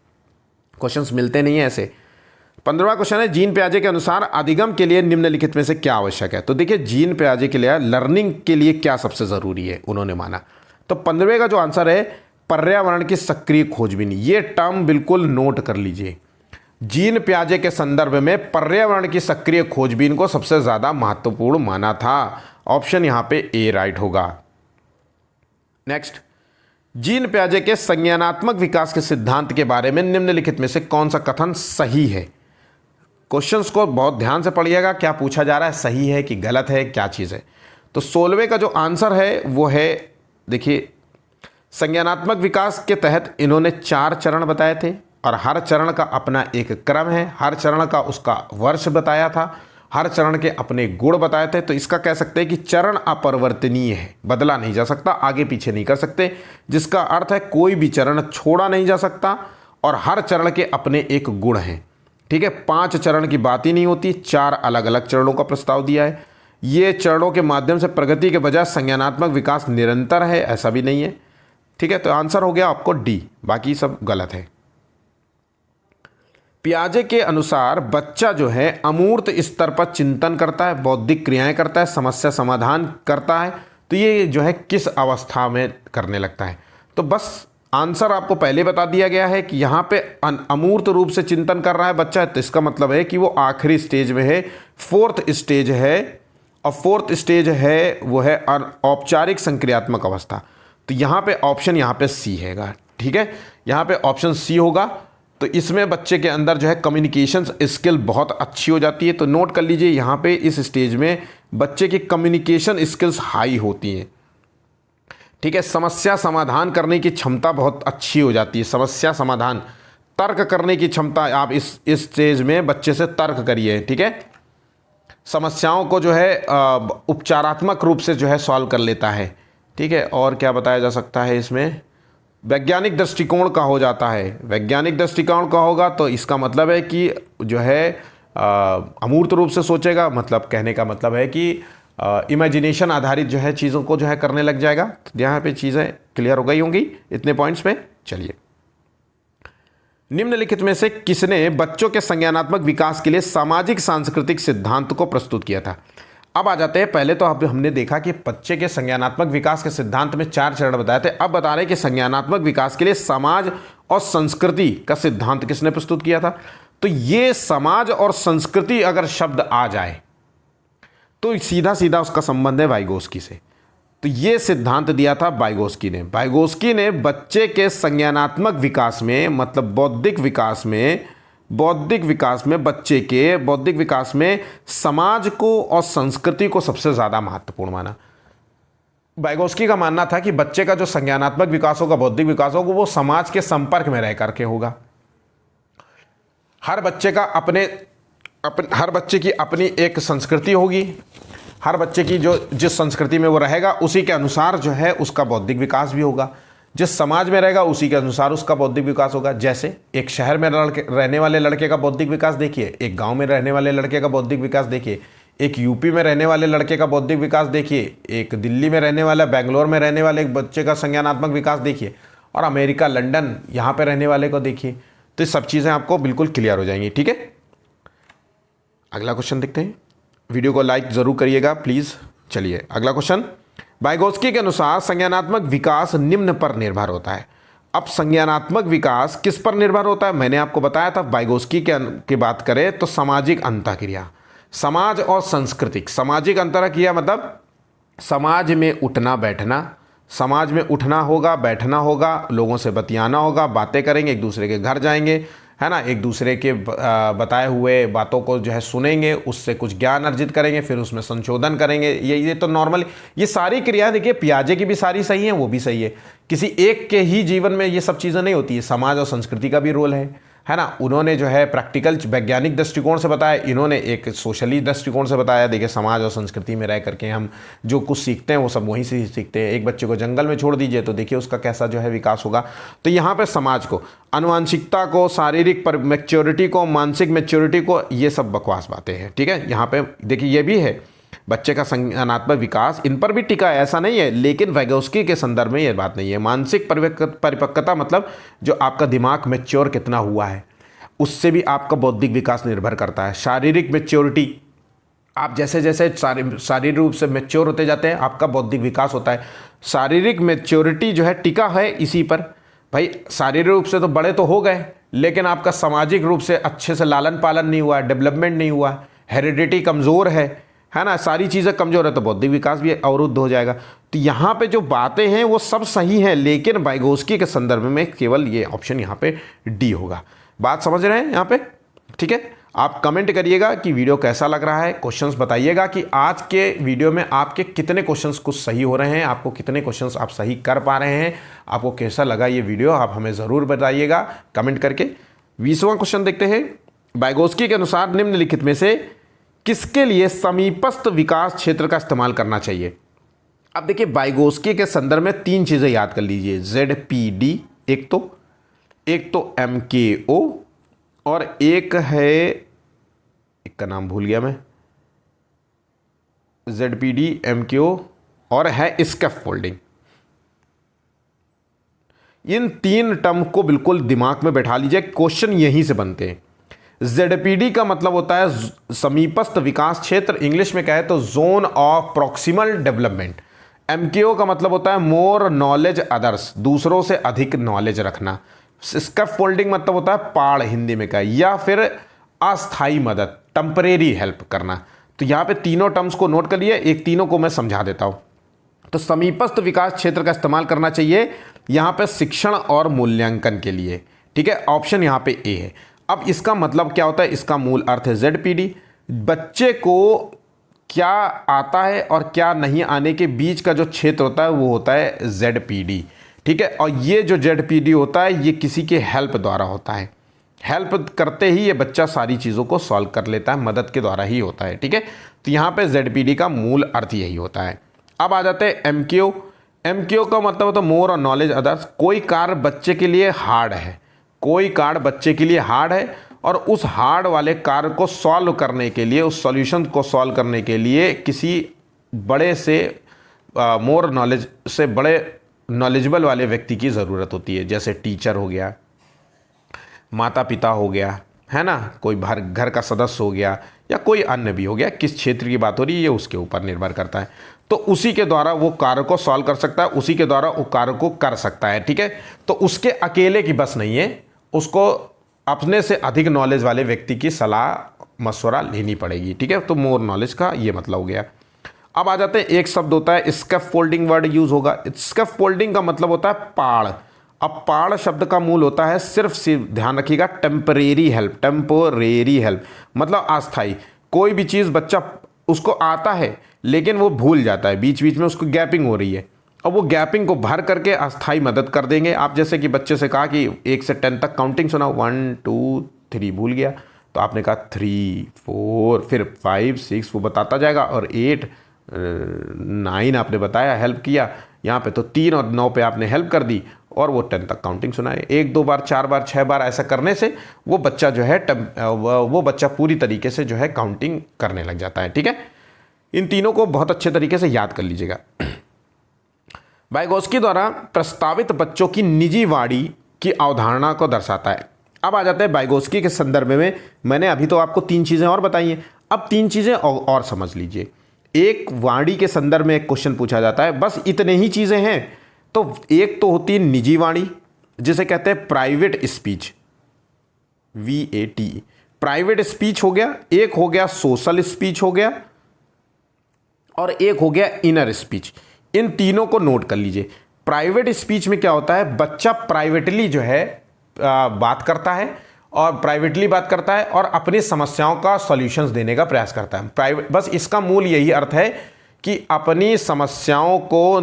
क्वेश्चंस मिलते नहीं है ऐसे। 15वां क्वेश्चन है, जीन पियाजे के अनुसार अधिगम के लिए निम्नलिखित में से क्या आवश्यक है? तो देखिए, जीन पियाजे के लिए लर्निंग के लिए क्या सबसे जरूरी है उन्होंने माना। तो 15वें का जो आंसर है पर्यावरण की सक्रिय खोजबीन। ये टर्म बिल्कुल नोट कर लीजिए। जीन पियाजे के संदर्भ में पर्यावरण की सक्रिय खोजबीन को सबसे ज्यादा महत्वपूर्ण माना था। ऑप्शन यहां पे ए राइट होगा। नेक्स्ट, जीन पियाजे के संज्ञानात्मक विकास के सिद्धांत के बारे में निम्नलिखित में से कौन सा कथन सही है? क्वेश्चंस को बहुत ध्यान से पढ़िएगा, क्या पूछा जा रहा है, सही है कि गलत है, क्या चीज है। तो 16वें का जो आंसर है वो है, देखिए, संज्ञानात्मक विकास के तहत इन्होंने 4 चरण बताए थे और हर चरण का अपना एक क्रम है, हर चरण का उसका वर्ष बताया था, हर चरण के अपने गुण बताए थे। तो इसका कह सकते हैं कि चरण अपरिवर्तनीय है, बदला नहीं जा सकता, आगे पीछे नहीं कर सकते, जिसका अर्थ है कोई भी चरण छोड़ा नहीं जा सकता और हर चरण के अपने एक गुण हैं। ठीक है, 5 चरण की बात ही नहीं होती, 4 अलग अलग चरणों का प्रस्ताव दिया है। ये चरणों के माध्यम से प्रगति के बजाय संज्ञानात्मक विकास निरंतर है, ऐसा भी नहीं है। ठीक है, तो आंसर हो गया आपको डी, बाकी सब गलत है। पियाजे के अनुसार बच्चा जो है अमूर्त स्तर पर चिंतन करता है, बौद्धिक क्रियाएं करता है, समस्या समाधान करता है। तो ये जो है किस अवस्था में करने लगता है? तो बस आंसर आपको पहले बता दिया गया है कि यहाँ पे अमूर्त रूप से चिंतन कर रहा है बच्चा, तो इसका मतलब है कि वो आखिरी स्टेज में है, 4th स्टेज है। और 4th स्टेज है वो है औपचारिक संक्रियात्मक अवस्था। तो यहाँ पे ऑप्शन यहाँ पे सी हैगा। ठीक है, यहाँ पे ऑप्शन सी होगा। तो इसमें बच्चे के अंदर जो है कम्युनिकेशन स्किल बहुत अच्छी हो जाती है। तो नोट कर लीजिए, यहाँ पे इस स्टेज में बच्चे की कम्युनिकेशन स्किल्स हाई होती हैं। ठीक है, समस्या समाधान करने की क्षमता बहुत अच्छी हो जाती है, समस्या समाधान, तर्क करने की क्षमता। आप इस स्टेज में बच्चे से तर्क करिए। ठीक है, समस्याओं को जो है उपचारात्मक रूप से जो है सॉल्व कर लेता है। ठीक है, और क्या बताया जा सकता है इसमें, वैज्ञानिक दृष्टिकोण का हो जाता है। वैज्ञानिक दृष्टिकोण का होगा तो इसका मतलब है कि जो है अमूर्त रूप से सोचेगा, मतलब कहने का मतलब है कि इमेजिनेशन आधारित जो है चीज़ों को जो है करने लग जाएगा। तो यहाँ पे चीज़ें क्लियर हो गई होंगी इतने पॉइंट्स पे। चलिए, निम्नलिखित में से किसने बच्चों के संज्ञानात्मक विकास के लिए सामाजिक सांस्कृतिक सिद्धांत को प्रस्तुत किया था? अब आ जाते हैं, पहले तो अब हमने देखा कि बच्चे के संज्ञानात्मक विकास के सिद्धांत में 4 चरण बताए थे। अब बता रहे हैं कि संज्ञानात्मक विकास के लिए समाज और संस्कृति का सिद्धांत किसने प्रस्तुत किया था? तो ये समाज और संस्कृति अगर शब्द आ जाए तो सीधा सीधा उसका संबंध है वाइगोस्की से। तो ये सिद्धांत दिया था वाइगोस्की ने। वाइगोस्की ने बच्चे के संज्ञानात्मक विकास में, मतलब बौद्धिक विकास में बच्चे के बौद्धिक विकास में समाज को और संस्कृति को सबसे ज्यादा महत्वपूर्ण माना। वाइगोस्की का मानना था कि बच्चे का जो संज्ञानात्मक विकास होगा, बौद्धिक विकास होगा, वो समाज के संपर्क में रह करके होगा। हर बच्चे की अपनी एक संस्कृति होगी। हर बच्चे की जिस संस्कृति में वो रहेगा उसी के अनुसार जो है उसका बौद्धिक विकास भी होगा। जिस समाज में रहेगा उसी के अनुसार उसका बौद्धिक विकास होगा। जैसे एक शहर में रहने वाले लड़के का बौद्धिक विकास देखिए, एक गांव में रहने वाले लड़के का बौद्धिक विकास देखिए, एक यूपी में रहने वाले लड़के का बौद्धिक विकास देखिए, एक दिल्ली में रहने वाला, बेंगलोर में रहने वाले एक बच्चे का संज्ञानात्मक विकास देखिए, और अमेरिका, लंदन यहाँ पे रहने वाले को देखिए। तो ये सब चीज़ें आपको बिल्कुल क्लियर हो जाएंगी। ठीक है, अगला क्वेश्चन देखते हैं। वीडियो को लाइक जरूर करिएगा प्लीज़। चलिए अगला क्वेश्चन। वाइगोत्स्की के अनुसार संज्ञानात्मक विकास निम्न पर निर्भर होता है। अब संज्ञानात्मक विकास किस पर निर्भर होता है? मैंने आपको बताया था वाइगोत्स्की की बात करें तो सामाजिक अंतःक्रिया, समाज और सांस्कृतिक। सामाजिक अंतःक्रिया मतलब समाज में उठना बैठना, समाज में उठना होगा, बैठना होगा, लोगों से बतियाना होगा, बातें करेंगे, एक दूसरे के घर जाएंगे, है ना, एक दूसरे के बताए हुए बातों को जो है सुनेंगे, उससे कुछ ज्ञान अर्जित करेंगे, फिर उसमें संशोधन करेंगे। ये तो नॉर्मल, ये सारी क्रियाएं देखिए पियाजे की भी सारी सही हैं, वो भी सही है। किसी एक के ही जीवन में ये सब चीज़ें नहीं होती है, समाज और संस्कृति का भी रोल है ना। उन्होंने जो है प्रैक्टिकल वैज्ञानिक दृष्टिकोण से बताया, इन्होंने एक सोशली दृष्टिकोण से बताया। देखिए समाज और संस्कृति में रह करके हम जो कुछ सीखते हैं वो सब वहीं से ही सीखते हैं। एक बच्चे को जंगल में छोड़ दीजिए तो देखिए उसका कैसा जो है विकास होगा। तो यहाँ पे समाज को, आनुवंशिकता को, शारीरिक पर मैच्योरिटी को, मानसिक मैच्योरिटी को, ये सब बकवास बातें हैं। ठीक है, यहाँ पे देखिए ये भी है बच्चे का संज्ञानात्मक विकास, इन पर भी टिका है, ऐसा नहीं है। लेकिन वाइगोत्स्की के संदर्भ में ये बात नहीं है। मानसिक परिपक्वता मतलब जो आपका दिमाग मैच्योर कितना हुआ है, उससे भी आपका बौद्धिक विकास निर्भर करता है। शारीरिक मैच्योरिटी, आप जैसे जैसे शारीरिक रूप से मैच्योर होते जाते हैं आपका बौद्धिक विकास होता है। शारीरिक मैच्योरिटी जो है टिका है इसी पर। भाई शारीरिक रूप से तो बड़े तो हो गए, लेकिन आपका सामाजिक रूप से अच्छे से लालन पालन नहीं हुआ, डेवलपमेंट नहीं हुआ, हेरिडिटी कमज़ोर है ना, सारी चीज़ें कमज़ोर है, तो बौद्धिक विकास भी अवरुद्ध हो जाएगा। तो यहाँ पे जो बातें हैं वो सब सही हैं, लेकिन वाइगोत्स्की के संदर्भ में केवल ये ऑप्शन यहाँ पे डी होगा। बात समझ रहे हैं यहाँ पे? ठीक है, आप कमेंट करिएगा कि वीडियो कैसा लग रहा है, क्वेश्चंस बताइएगा कि आज के वीडियो में आपके कितने क्वेश्चंस कुछ सही हो रहे हैं, आपको कितने क्वेश्चंस आप सही कर पा रहे हैं, आपको कैसा लगा ये वीडियो, आप हमें ज़रूर बताइएगा कमेंट करके। 20वां क्वेश्चन देखते हैं। वाइगोत्स्की के अनुसार निम्नलिखित में से किसके लिए समीपस्थ विकास क्षेत्र का इस्तेमाल करना चाहिए? अब देखिए वाइगोत्स्की के संदर्भ में 3 चीज़ें याद कर लीजिए। ZPD एक तो MKO और एक है, एक का नाम भूल गया मैं, ZPD, MKO और है स्कैफोल्डिंग। इन 3 टर्म को बिल्कुल दिमाग में बैठा लीजिए, क्वेश्चन यहीं से बनते हैं। ZPD का मतलब होता है समीपस्थ विकास क्षेत्र, इंग्लिश में कहे तो zone of proximal development. MKO का मतलब होता है मोर नॉलेज अदर्स, दूसरों से अधिक नॉलेज रखना। स्कैफोल्डिंग मतलब होता है पाड़, हिंदी में कहे, या फिर अस्थाई मदद, टेम्परेरी हेल्प करना। तो यहाँ पे तीनों टर्म्स को नोट कर लिए, एक तीनों को मैं समझा देता हूँ। तो समीपस्थ विकास क्षेत्र का इस्तेमाल करना चाहिए यहाँ पे शिक्षण और मूल्यांकन के लिए। ठीक है, ऑप्शन यहाँ पे ए है। अब इसका मतलब क्या होता है? इसका मूल अर्थ है ZPD, बच्चे को क्या आता है और क्या नहीं आने के बीच का जो क्षेत्र होता है वो होता है ZPD। ठीक है, और ये जो ZPD होता है ये किसी के हेल्प द्वारा होता है, हेल्प करते ही ये बच्चा सारी चीज़ों को सॉल्व कर लेता है, मदद के द्वारा ही होता है। ठीक है, तो यहाँ पे ZPD का मूल अर्थ यही होता है। अब आ जाते हैं MKO। MKO का मतलब होता है मोर और नॉलेज अदर्स। कोई कार्य बच्चे के लिए हार्ड है, कोई कार्य बच्चे के लिए हार्ड है और उस हार्ड वाले कार्य को सॉल्व करने के लिए, उस सॉल्यूशन को सॉल्व करने के लिए किसी बड़े से मोर नॉलेज से बड़े नॉलेजेबल वाले व्यक्ति की ज़रूरत होती है। जैसे टीचर हो गया, माता पिता हो गया, है ना, कोई घर का सदस्य हो गया, या कोई अन्य भी हो गया। किस क्षेत्र की बात हो रही है ये उसके ऊपर निर्भर करता है। तो उसी के द्वारा वो कार्य को सॉल्व कर सकता है, उसी के द्वारा वो कार्य को कर सकता है। ठीक है, तो उसके अकेले की बस नहीं है, उसको अपने से अधिक नॉलेज वाले व्यक्ति की सलाह मशवरा लेनी पड़ेगी। ठीक है, तो मोर नॉलेज का ये मतलब हो गया। अब आ जाते हैं, एक शब्द होता है स्कैफोल्डिंग, वर्ड यूज होगा। स्कैफोल्डिंग का मतलब होता है पाड़। अब पाड़ शब्द का मूल होता है सिर्फ ध्यान रखिएगा टेम्परेरी हेल्प, टेम्परेरी हेल्प मतलब अस्थाई। कोई भी चीज़ बच्चा उसको आता है लेकिन वो भूल जाता है, बीच बीच में उसको गैपिंग हो रही है, और वो गैपिंग को भर करके अस्थाई मदद कर देंगे। आप जैसे कि बच्चे से कहा कि 1 से 10 तक काउंटिंग सुनाओ, 1 2 3 भूल गया, तो आपने कहा 3 4 फिर 5 6 वो बताता जाएगा, और 8 9 आपने बताया, हेल्प किया यहाँ पे, तो 3 और 9 पे आपने हेल्प कर दी और वो 10 तक काउंटिंग सुनाए। 1 2 बार 4 बार 6 बार ऐसा करने से वो बच्चा जो है वो बच्चा पूरी तरीके से जो है काउंटिंग करने लग जाता है। ठीक है, इन तीनों को बहुत अच्छे तरीके से याद कर लीजिएगा। वाइगोत्स्की द्वारा प्रस्तावित बच्चों की निजी वाणी की अवधारणा को दर्शाता है। अब आ जाते हैं वाइगोत्स्की के संदर्भ में, मैंने अभी तो आपको 3 चीज़ें और बताई हैं, अब तीन चीज़ें और समझ लीजिए। एक वाणी के संदर्भ में एक क्वेश्चन पूछा जाता है, बस इतने ही चीज़ें हैं। तो एक तो होती है निजी वाणी, जिसे कहते हैं private speech, VAT, private speech हो गया। एक हो गया सोशल स्पीच हो गया, और एक हो गया इनर स्पीच। इन तीनों को नोट कर लीजिए। प्राइवेट स्पीच में क्या होता है, बच्चा प्राइवेटली जो है बात करता है, और प्राइवेटली बात करता है और अपनी समस्याओं का सॉल्यूशंस देने का प्रयास करता है। प्राइवेट, बस इसका मूल यही अर्थ है कि अपनी समस्याओं को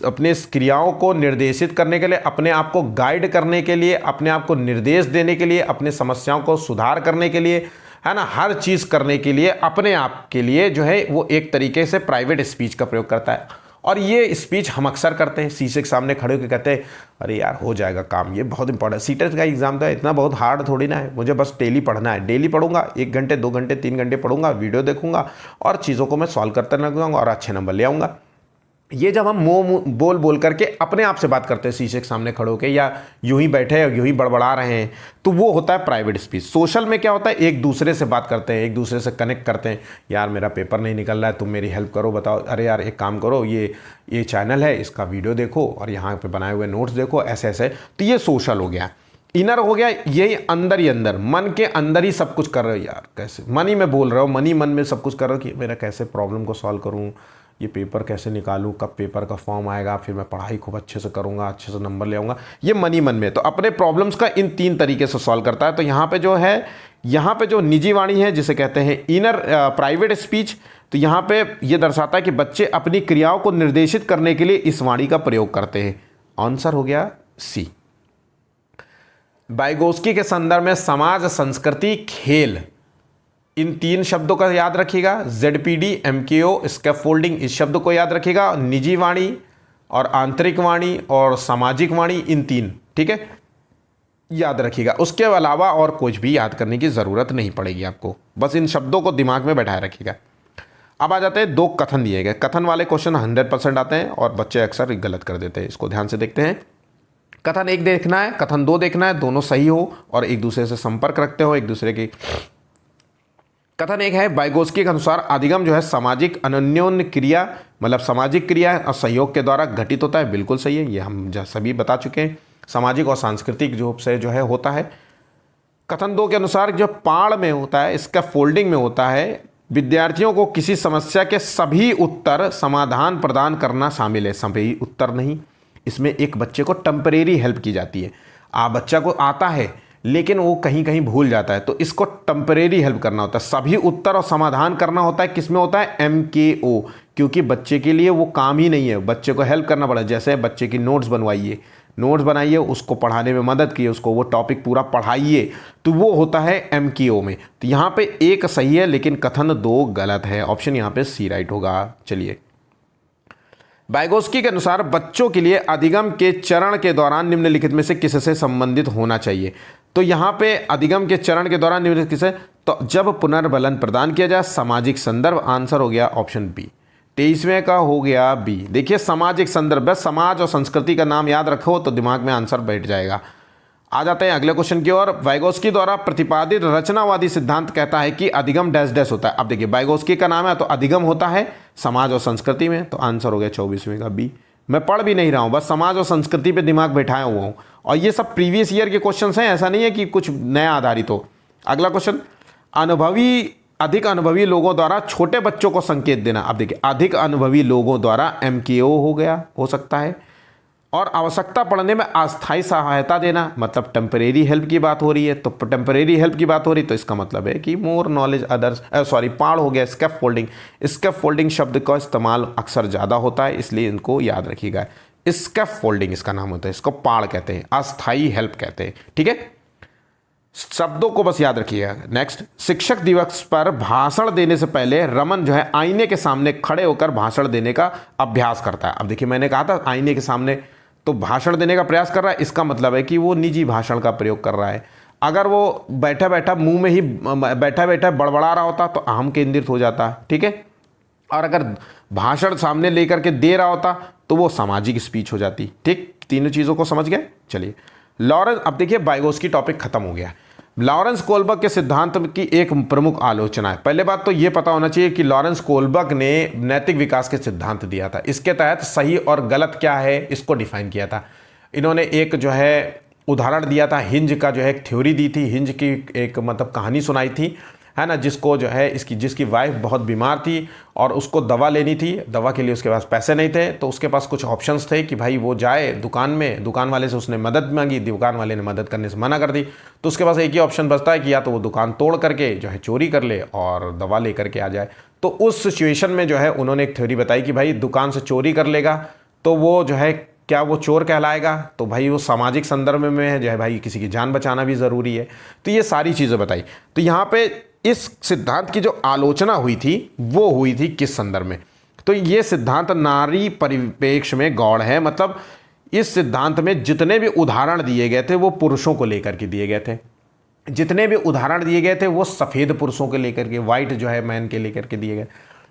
अपने क्रियाओं को निर्देशित करने के लिए, अपने आप को गाइड करने के लिए, अपने आप को निर्देश देने के लिए, अपने समस्याओं को सुधार करने के लिए, है ना, हर चीज़ करने के लिए, अपने आप के लिए जो है वो एक तरीके से प्राइवेट स्पीच का प्रयोग करता है। और ये स्पीच हम अक्सर करते हैं, शीशे के सामने खड़े होकर कहते हैं अरे यार हो जाएगा काम, ये बहुत इंपॉर्टेंट, सीटेट का एग्जाम था, इतना बहुत हार्ड थोड़ी ना है, मुझे बस डेली पढ़ना है, डेली पढ़ूंगा, 1 घंटे 2 घंटे 3 घंटे पढ़ूंगा, वीडियो देखूंगा और चीज़ों को मैं सॉल्व करते लग जाऊंगा और अच्छे नंबर ले आऊँगा। ये जब हम मुंह बोल बोल करके अपने आप से बात करते हैं शीशे के सामने खड़े होकर, या यूं ही बैठे हैं यूं ही बड़बड़ा रहे हैं, तो वो होता है प्राइवेट स्पीच। सोशल में क्या होता है, एक दूसरे से बात करते हैं, एक दूसरे से कनेक्ट करते हैं, यार मेरा पेपर नहीं निकल रहा है, तुम मेरी हेल्प करो, बताओ, अरे यार एक काम करो, ये चैनल है, इसका वीडियो देखो और यहाँ पे बनाए हुए नोट्स देखो, ऐसे ऐसे। तो ये सोशल हो गया। इनर हो गया, यही अंदर ही अंदर, मन के अंदर ही सब कुछ कर रहे हो, यार कैसे, मन ही में बोल रहे हो, मन ही मन में सब कुछ कर रहे हो कि मेरा कैसे प्रॉब्लम को सॉल्व करूँ, ये पेपर कैसे निकालूं, कब पेपर का फॉर्म आएगा, फिर मैं पढ़ाई खूब अच्छे से करूंगा, अच्छे से नंबर ले आऊँगा, ये मन ही मन में। तो अपने प्रॉब्लम्स का इन 3 तरीके से सॉल्व करता है। तो यहाँ पे जो है, यहाँ पे जो निजी वाणी है जिसे कहते हैं इनर प्राइवेट स्पीच, तो यहाँ पे ये दर्शाता है कि बच्चे अपनी क्रियाओं को निर्देशित करने के लिए इस वाणी का प्रयोग करते हैं। आंसर हो गया सी। वाइगोस्की के संदर्भ में समाज, संस्कृति, खेल, इन 3 शब्दों का याद रखिएगा। ZPD, MKO, स्कैफोल्डिंग, इस शब्द को याद रखिएगा। निजी वाणी और आंतरिक वाणी और सामाजिक वाणी, इन 3, ठीक है, याद रखिएगा। उसके अलावा और कुछ भी याद करने की ज़रूरत नहीं पड़ेगी आपको, बस इन शब्दों को दिमाग में बैठाए रखिएगा। अब आ जाते हैं 2 कथन दिए गए। कथन वाले क्वेश्चन 100% आते हैं और बच्चे अक्सर गलत कर देते हैं। इसको ध्यान से देखते हैं। कथन 1 देखना है, कथन 2 देखना है, दोनों सही हो और एक दूसरे से संपर्क रखते हो, एक दूसरे की। कथन 1 है, वाइगोस्की के अनुसार अधिगम जो है सामाजिक अन्योन्य क्रिया, मतलब सामाजिक क्रिया और सहयोग के द्वारा घटित होता है। बिल्कुल सही है, ये हम सभी बता चुके हैं, सामाजिक और सांस्कृतिक रूप से जो है होता है। कथन 2 के अनुसार जो पाड़ में होता है, इसका फोल्डिंग में होता है, विद्यार्थियों को किसी समस्या के सभी उत्तर समाधान प्रदान करना शामिल है। सभी उत्तर नहीं, इसमें एक बच्चे को टेम्परेरी हेल्प की जाती है। बच्चा को आता है लेकिन वो कहीं कहीं भूल जाता है, तो इसको टेम्परेरी हेल्प करना होता है। सभी उत्तर और समाधान करना होता है, किसमें होता है, MKO, क्योंकि बच्चे के लिए वो काम ही नहीं है, बच्चे को हेल्प करना पड़ा। जैसे बच्चे की नोट्स बनाइए, उसको पढ़ाने में मदद कीजिए, उसको वो टॉपिक पूरा पढ़ाइए, तो वो होता है MKO में। तो यहाँ पे 1 सही है लेकिन कथन 2 गलत है। ऑप्शन यहाँ पे सी राइट होगा। चलिए, वाइगोस्की के अनुसार बच्चों के लिए अधिगम के चरण के दौरान निम्नलिखित में से किससे संबंधित होना चाहिए। तो यहाँ पे अधिगम के चरण के दौरान निम्नलिखित किसे, तो जब पुनर्बलन प्रदान किया जाए, सामाजिक संदर्भ। आंसर हो गया ऑप्शन बी। 23वें का हो गया बी। देखिए सामाजिक संदर्भ, बस समाज और संस्कृति का नाम याद रखो तो दिमाग में आंसर बैठ जाएगा। आ जाते हैं अगले क्वेश्चन की ओर। वाइगोस्की द्वारा प्रतिपादित रचनावादी सिद्धांत कहता है कि अधिगम डैश डैश होता है। अब देखिए वाइगोस्की का नाम है तो अधिगम होता है समाज और संस्कृति में, तो आंसर हो गया 24वें का बी। मैं पढ़ भी नहीं रहा हूँ, बस समाज और संस्कृति पे दिमाग बैठाया हुआ हूँ, और ये सब प्रीवियस ईयर के क्वेश्चंस हैं, ऐसा नहीं है कि कुछ नया आधारित हो। अगला क्वेश्चन, अधिक अनुभवी लोगों द्वारा छोटे बच्चों को संकेत देना। अब देखिए अधिक अनुभवी लोगों द्वारा MKO हो गया, हो सकता है, और आवश्यकता पड़ने में अस्थायी सहायता देना, मतलब टेम्परेरी हेल्प की बात हो रही है। तो टेम्परेरी हेल्प की बात हो रही है तो इसका मतलब है कि मोर नॉलेज अदर्स, पाड़ हो गया, स्कैफोल्डिंग शब्द का इस्तेमाल अक्सर ज़्यादा होता है, इसलिए इनको याद रखिएगा। स्कैफोल्डिंग इसका नाम होता है, इसको पाड़ कहते हैं, अस्थायी हेल्प कहते हैं, ठीक है। शब्दों को बस याद रखिएगा। नेक्स्ट, शिक्षक दिवस पर भाषण देने से पहले रमन जो है आईने के सामने खड़े होकर भाषण देने का अभ्यास करता है। अब देखिए मैंने कहा था आईने के सामने तो भाषण देने का प्रयास कर रहा है, इसका मतलब है कि वो निजी भाषण का प्रयोग कर रहा है। अगर वो बैठा बैठा मुंह में ही बैठा बैठा बड़बड़ा रहा होता तो अहम केंद्रित हो जाता, ठीक है। और अगर भाषण सामने लेकर के दे रहा होता तो वो सामाजिक स्पीच हो जाती, ठीक। तीनों चीज़ों को समझ गए। चलिए लॉरेंस, अब देखिए वाइगोस्की टॉपिक खत्म हो गया। लॉरेंस कोलबर्ग के सिद्धांत की एक प्रमुख आलोचना है। पहले बात तो ये पता होना चाहिए कि लॉरेंस कोलबर्ग ने नैतिक विकास के सिद्धांत दिया था। इसके तहत सही और गलत क्या है इसको डिफाइन किया था। इन्होंने एक जो है उदाहरण दिया था, हिंज का जो है एक थ्योरी दी थी, हिंज की एक मतलब कहानी सुनाई थी, है ना, जिसको जो है जिसकी वाइफ बहुत बीमार थी और उसको दवा लेनी थी। दवा के लिए उसके पास पैसे नहीं थे, तो उसके पास कुछ ऑप्शंस थे कि भाई वो जाए दुकान में, दुकान वाले से उसने मदद मांगी, दुकान वाले ने मदद करने से मना कर दी। तो उसके पास एक ही ऑप्शन बचता है कि या तो वो दुकान तोड़ करके जो है चोरी कर ले और दवा ले करके आ जाए। तो उस सिचुएशन में जो है उन्होंने एक थ्योरी बताई कि भाई दुकान से चोरी कर लेगा तो वो जो है क्या वो चोर कहलाएगा, तो भाई वो सामाजिक संदर्भ में है जो है भाई किसी की जान बचाना भी ज़रूरी है। तो ये सारी चीज़ें बताई। तो यहाँ पे इस सिद्धांत की जो आलोचना हुई थी वो हुई थी किस संदर्भ में, तो ये सिद्धांत नारी परिप्रेक्ष्य में गौड़ है। मतलब इस सिद्धांत में जितने भी उदाहरण दिए गए थे वो पुरुषों को लेकर के दिए गए थे, जितने भी उदाहरण दिए गए थे वो सफ़ेद पुरुषों के लेकर के, वाइट जो है मैन के लेकर के दिए गए।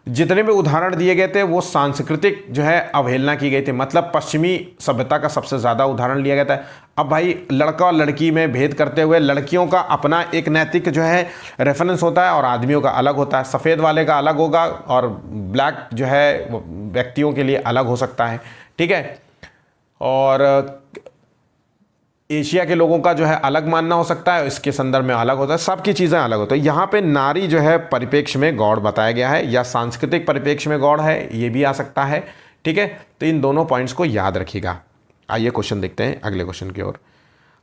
जितने भी उदाहरण दिए गए थे वो सांस्कृतिक जो है अवहेलना की गई थी, मतलब पश्चिमी सभ्यता का सबसे ज़्यादा उदाहरण लिया गया था। अब भाई लड़का और लड़की में भेद करते हुए लड़कियों का अपना एक नैतिक जो है रेफरेंस होता है और आदमियों का अलग होता है। सफ़ेद वाले का अलग होगा और ब्लैक जो है व्यक्तियों के लिए अलग हो सकता है, ठीक है। और एशिया के लोगों का जो है अलग मानना हो सकता है, इसके संदर्भ में अलग होता है, सबकी चीज़ें अलग होती है। यहाँ पे नारी जो है परिप्रेक्ष्य में गौड़ बताया गया है या सांस्कृतिक परिप्रेक्ष्य में गौड़ है, ये भी आ सकता है, ठीक है। तो इन दोनों पॉइंट्स को याद रखिएगा। आइए क्वेश्चन देखते हैं अगले क्वेश्चन की ओर।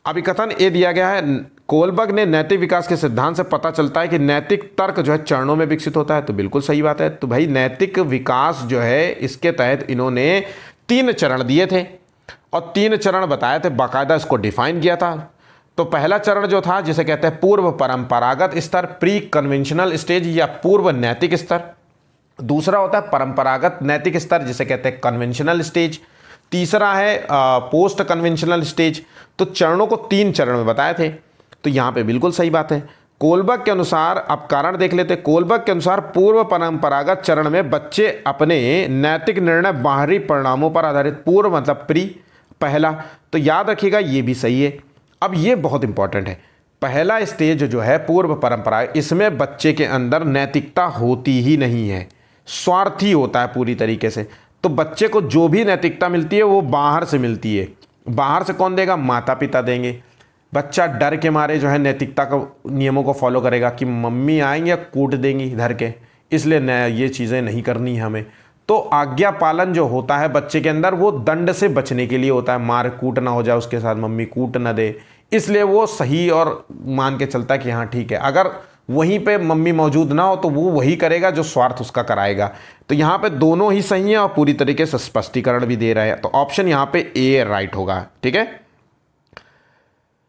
अभी कथन ये दिया गया है, कोलबर्ग ने नैतिक विकास के सिद्धांत से पता चलता है कि नैतिक तर्क जो है चरणों में विकसित होता है। तो बिल्कुल सही बात है। तो भाई नैतिक विकास जो है इसके तहत इन्होंने 3 चरण दिए थे और 3 चरण बताए थे, बाकायदा इसको डिफाइन किया था। तो पहला चरण जो था जिसे कहते हैं पूर्व परंपरागत स्तर, प्री कन्वेंशनल स्टेज या पूर्व नैतिक स्तर। दूसरा होता है परंपरागत नैतिक स्तर जिसे कहते हैं कन्वेंशनल स्टेज। तीसरा है पोस्ट कन्वेंशनल स्टेज। तो चरणों को 3 चरण में बताए थे। तो यहाँ पे बिल्कुल सही बात है। कोलबर्ग के अनुसार, अब कारण देख लेते हैं, कोलबर्ग के अनुसार पूर्व परंपरागत चरण में बच्चे अपने नैतिक निर्णय बाहरी परिणामों पर आधारित, पूर्व मतलब प्री पहला, तो याद रखिएगा ये भी सही है। अब ये बहुत इंपॉर्टेंट है, पहला स्टेज जो है पूर्व परंपरा, इसमें बच्चे के अंदर नैतिकता होती ही नहीं है, स्वार्थी होता है पूरी तरीके से। तो बच्चे को जो भी नैतिकता मिलती है वो बाहर से मिलती है। बाहर से कौन देगा? माता पिता देंगे। बच्चा डर के मारे जो है नैतिकता को, नियमों को फॉलो करेगा कि मम्मी आएंगे कूट देंगी धर के, इसलिए ये चीज़ें नहीं करनी है हमें। तो आज्ञा पालन जो होता है बच्चे के अंदर वो दंड से बचने के लिए होता है, मार कूट ना हो जाए उसके साथ, मम्मी कूट ना दे, इसलिए वो सही और मान के चलता है कि हाँ ठीक है। अगर वहीं पे मम्मी मौजूद ना हो तो वो वही करेगा जो स्वार्थ उसका कराएगा। तो यहाँ पे दोनों ही सही हैं और पूरी तरीके से स्पष्टीकरण भी दे रहे हैं। तो ऑप्शन यहाँ पे ए राइट होगा, ठीक है।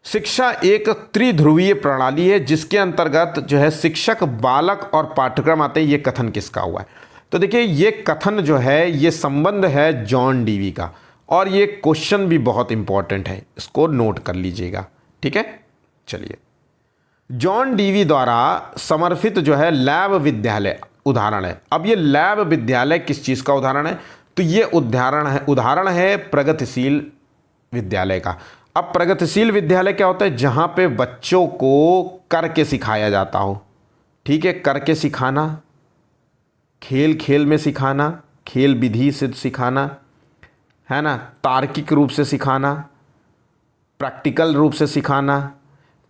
शिक्षा एक त्रिध्रुवीय प्रणाली है जिसके अंतर्गत जो है शिक्षक, बालक और पाठ्यक्रम आते हैं। ये कथन किसका हुआ है? तो देखिए ये कथन जो है ये संबंध है जॉन डीवी का, और ये क्वेश्चन भी बहुत इंपॉर्टेंट है, इसको नोट कर लीजिएगा, ठीक है। चलिए, जॉन डीवी द्वारा समर्थित जो है लैब विद्यालय उदाहरण है। अब ये लैब विद्यालय किस चीज़ का उदाहरण है? तो ये उदाहरण है प्रगतिशील विद्यालय का। अब प्रगतिशील विद्यालय क्या होता है? जहाँ पे बच्चों को करके सिखाया जाता हो, ठीक है। करके सिखाना, खेल खेल में सिखाना, खेल विधि से सिखाना, है ना, तार्किक रूप से सिखाना, प्रैक्टिकल रूप से सिखाना।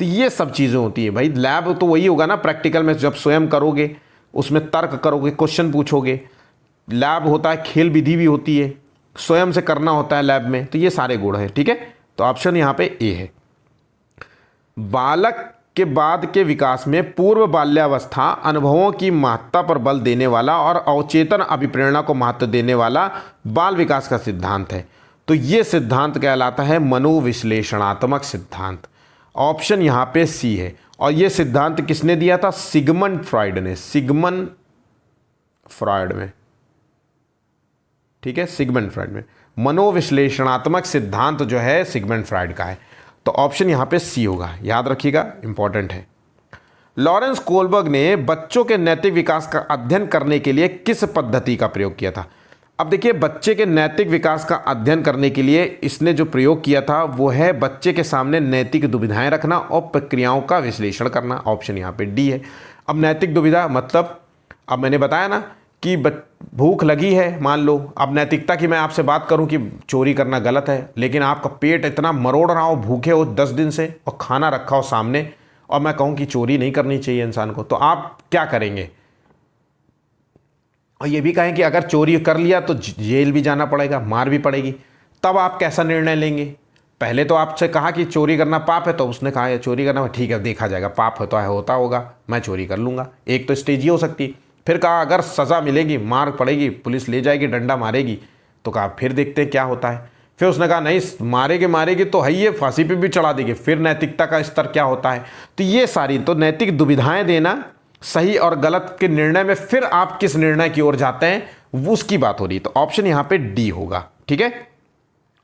तो ये सब चीज़ें होती है भाई। लैब तो वही होगा ना, प्रैक्टिकल में जब स्वयं करोगे, उसमें तर्क करोगे, क्वेश्चन पूछोगे। लैब होता है, खेल विधि भी होती है, स्वयं से करना होता है लैब में। तो ये सारे गुण हैं, ठीक है। तो ऑप्शन यहाँ पे ए है। बालक के बाद के विकास में पूर्व बाल्यावस्था अनुभवों की महत्ता पर बल देने वाला और अवचेतन अभिप्रेरणा को महत्व देने वाला बाल विकास का सिद्धांत है। तो ये सिद्धांत कहलाता है मनोविश्लेषणात्मक सिद्धांत। ऑप्शन यहाँ पे सी है। और ये सिद्धांत किसने दिया था? सिगमंड फ्रॉइड ने, सिगमंड फ्रॉइड में, ठीक है, सिगमंड फ्रॉइड में। मनोविश्लेषणात्मक सिद्धांत जो है सिगमंड फ्रॉइड का है। तो ऑप्शन यहाँ पे सी होगा, याद रखिएगा, इंपॉर्टेंट है। लॉरेंस कोलबर्ग ने बच्चों के नैतिक विकास का अध्ययन करने के लिए किस पद्धति का प्रयोग किया था? अब देखिए, बच्चे के नैतिक विकास का अध्ययन करने के लिए इसने जो प्रयोग किया था वो है बच्चे के सामने नैतिक दुविधाएं रखना और प्रक्रियाओं का विश्लेषण करना। ऑप्शन यहाँ पे डी है। अब नैतिक दुविधा मतलब, अब मैंने बताया ना कि भूख लगी है, मान लो, अब नैतिकता की मैं आपसे बात करूं कि चोरी करना गलत है, लेकिन आपका पेट इतना मरोड़ रहा हो, भूखे हो 10 दिन से और खाना रखा हो सामने, और मैं कहूं कि चोरी नहीं करनी चाहिए इंसान को, तो आप क्या करेंगे? और ये भी कहें कि अगर चोरी कर लिया तो जेल भी जाना पड़ेगा, मार भी पड़ेगी, तब आप कैसा निर्णय लेंगे? पहले तो आपसे कहा कि चोरी करना पाप है, तो उसने कहा है चोरी करना ठीक है, देखा जाएगा, पाप होता है, होता होगा, मैं चोरी कर लूँगा। एक तो स्टेज ही हो सकती। फिर कहा अगर सज़ा मिलेगी, मार पड़ेगी, पुलिस ले जाएगी, डंडा मारेगी, तो कहा फिर देखते हैं क्या होता है। फिर उसने कहा नहीं, मारेगी तो है, ये फांसी पे भी चढ़ा देगी, फिर नैतिकता का स्तर क्या होता है? तो ये सारी तो नैतिक दुविधाएं देना, सही और गलत के निर्णय में फिर आप किस निर्णय की ओर जाते हैं, वो उसकी बात हो रही है। तो ऑप्शन यहाँ पे डी होगा, ठीक है।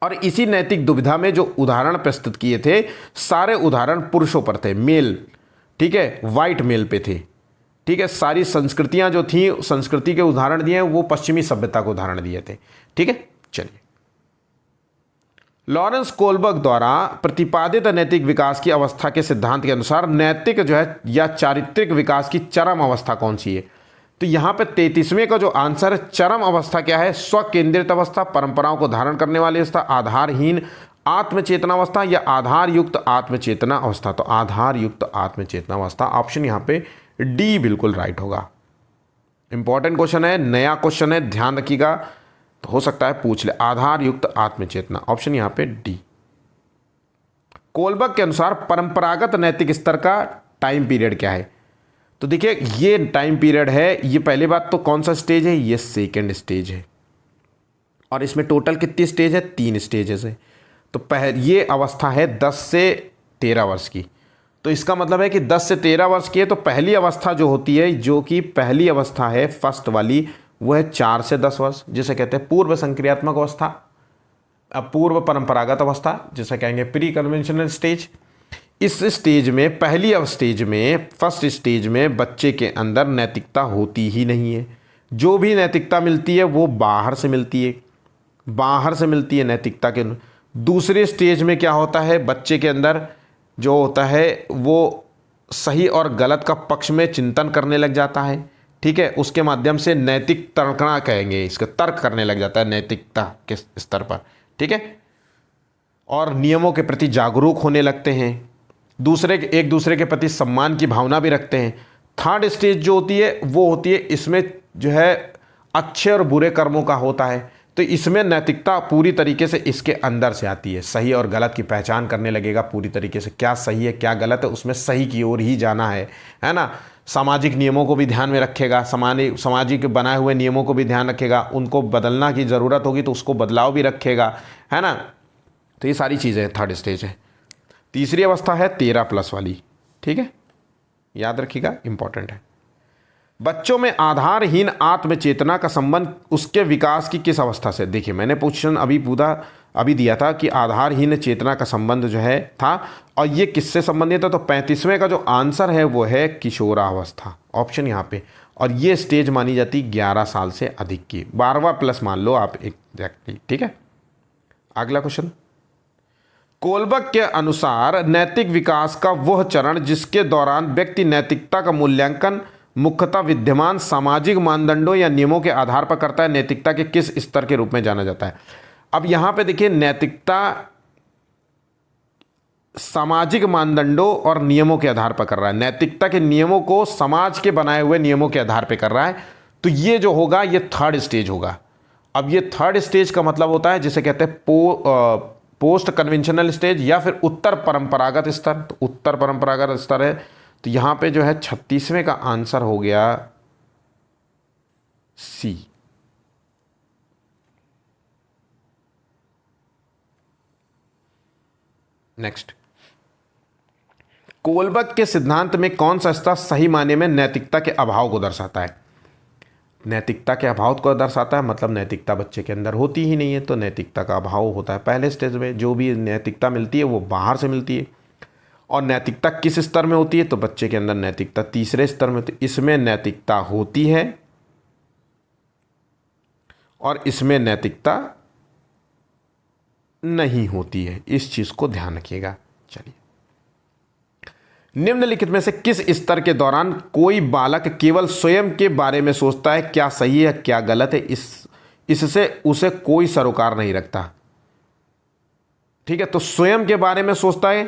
और इसी नैतिक दुविधा में जो उदाहरण प्रस्तुत किए थे, सारे उदाहरण पुरुषों पर थे, मेल, ठीक है, वाइट मेल पे थे, ठीक है। सारी संस्कृतियां जो थी, संस्कृति के उदाहरण दिए वो पश्चिमी सभ्यता को उदाहरण दिए थे, ठीक है। चलिए, लॉरेंस कोलबर्ग द्वारा प्रतिपादित नैतिक विकास की अवस्था के सिद्धांत के अनुसार नैतिक जो है या चारित्रिक विकास की चरम अवस्था कौन सी है? तो यहाँ पे 33वें का जो आंसर है, चरम अवस्था क्या है? स्वकेंद्रित अवस्था, परंपराओं को धारण करने वाली अवस्था, आधारहीन आत्मचेतना अवस्था या आधार युक्त आत्मचेतना अवस्था। तो आधार युक्त आत्मचेतना अवस्था, ऑप्शन यहाँ पे डी बिल्कुल राइट होगा। इंपॉर्टेंट क्वेश्चन है, नया क्वेश्चन है, ध्यान रखिएगा, तो हो सकता है पूछ ले। आधार युक्त आत्मचेतना, ऑप्शन यहां पे डी। कोलबर्ग के अनुसार परंपरागत नैतिक स्तर का टाइम पीरियड क्या है? तो देखिए, ये टाइम पीरियड है, ये पहली बात तो कौन सा स्टेज है? ये सेकेंड स्टेज है। और इसमें टोटल कितनी स्टेज है? 3 स्टेजेस है। तो ये अवस्था है 10 से 13 वर्ष की। तो इसका मतलब है कि 10 से 13 वर्ष की है, तो पहली अवस्था जो होती है, जो कि पहली अवस्था है फर्स्ट वाली, वो है 4 से 10 वर्ष, जिसे कहते हैं पूर्व संक्रियात्मक अवस्था, पूर्व परंपरागत अवस्था, जिसे कहेंगे प्री कन्वेंशनल स्टेज। इस स्टेज में, पहली स्टेज में, फर्स्ट स्टेज में बच्चे के अंदर नैतिकता होती ही नहीं है। जो भी नैतिकता मिलती है वो बाहर से मिलती है, बाहर से मिलती है नैतिकता के। दूसरे स्टेज में क्या होता है? बच्चे के अंदर जो होता है वो सही और गलत का पक्ष में चिंतन करने लग जाता है, ठीक है। उसके माध्यम से नैतिक तर्कना कहेंगे, इसका तर्क करने लग जाता है नैतिकता के स्तर पर, ठीक है। और नियमों के प्रति जागरूक होने लगते हैं, एक दूसरे के प्रति सम्मान की भावना भी रखते हैं। थर्ड स्टेज जो होती है वो होती है, इसमें जो है अच्छे और बुरे कर्मों का होता है। तो इसमें नैतिकता पूरी तरीके से इसके अंदर से आती है, सही और गलत की पहचान करने लगेगा पूरी तरीके से, क्या सही है क्या गलत है, उसमें सही की ओर ही जाना है ना। सामाजिक नियमों को भी ध्यान में रखेगा, सामाजिक बनाए हुए नियमों को भी ध्यान रखेगा, उनको बदलना की ज़रूरत होगी तो उसको बदलाव भी रखेगा, है ना। तो ये सारी चीज़ें थर्ड स्टेज है। तीसरी अवस्था है 13+ वाली, ठीक है, याद रखिएगा, इंपॉर्टेंट है। बच्चों में आधारहीन आत्मचेतना का संबंध उसके विकास की किस अवस्था से? देखिए, मैंने क्वेश्चन अभी दिया था कि आधारहीन चेतना का संबंध जो है था, और ये किससे संबंधित है? तो 35वें का जो आंसर है वो है किशोरावस्था, ऑप्शन यहाँ पे। और ये स्टेज मानी जाती 11 साल से अधिक की, 12वां प्लस मान लो आप एग्जैक्टली, ठीक है। अगला क्वेश्चन, कोलबर्ग के अनुसार नैतिक विकास का वह चरण जिसके दौरान व्यक्ति नैतिकता का मूल्यांकन मुख्यतः विद्यमान सामाजिक मानदंडों या नियमों के आधार पर करता है, नैतिकता के किस स्तर के रूप में जाना जाता है? अब यहां पे देखिए, नैतिकता सामाजिक मानदंडों और नियमों के आधार पर कर रहा है, नैतिकता के नियमों को समाज के बनाए हुए नियमों के आधार पर कर रहा है। तो ये जो होगा ये थर्ड स्टेज होगा। अब ये थर्ड स्टेज का मतलब होता है जिसे कहते हैं पोस्ट कन्वेंशनल स्टेज या फिर उत्तर परंपरागत स्तर। तो उत्तर परंपरागत स्तर है, तो यहां पे जो है 36वें का आंसर हो गया सी। नेक्स्ट, कोलबर्ग के सिद्धांत में कौन सा स्तर सही मायने में नैतिकता के अभाव को दर्शाता है? नैतिकता के अभाव को दर्शाता है, मतलब नैतिकता बच्चे के अंदर होती ही नहीं है, तो नैतिकता का अभाव होता है पहले स्टेज में। जो भी नैतिकता मिलती है वो बाहर से मिलती है। और नैतिकता किस स्तर में होती है? तो बच्चे के अंदर नैतिकता तीसरे स्तर में होती है, इसमें नैतिकता होती है। और इसमें नैतिकता नहीं होती है। इस चीज को ध्यान रखिएगा। चलिए, निम्नलिखित में से किस स्तर के दौरान कोई बालक केवल स्वयं के बारे में सोचता है, क्या सही है क्या गलत है, इससे उसे कोई सरोकार नहीं रखता। ठीक है, तो स्वयं के बारे में सोचता है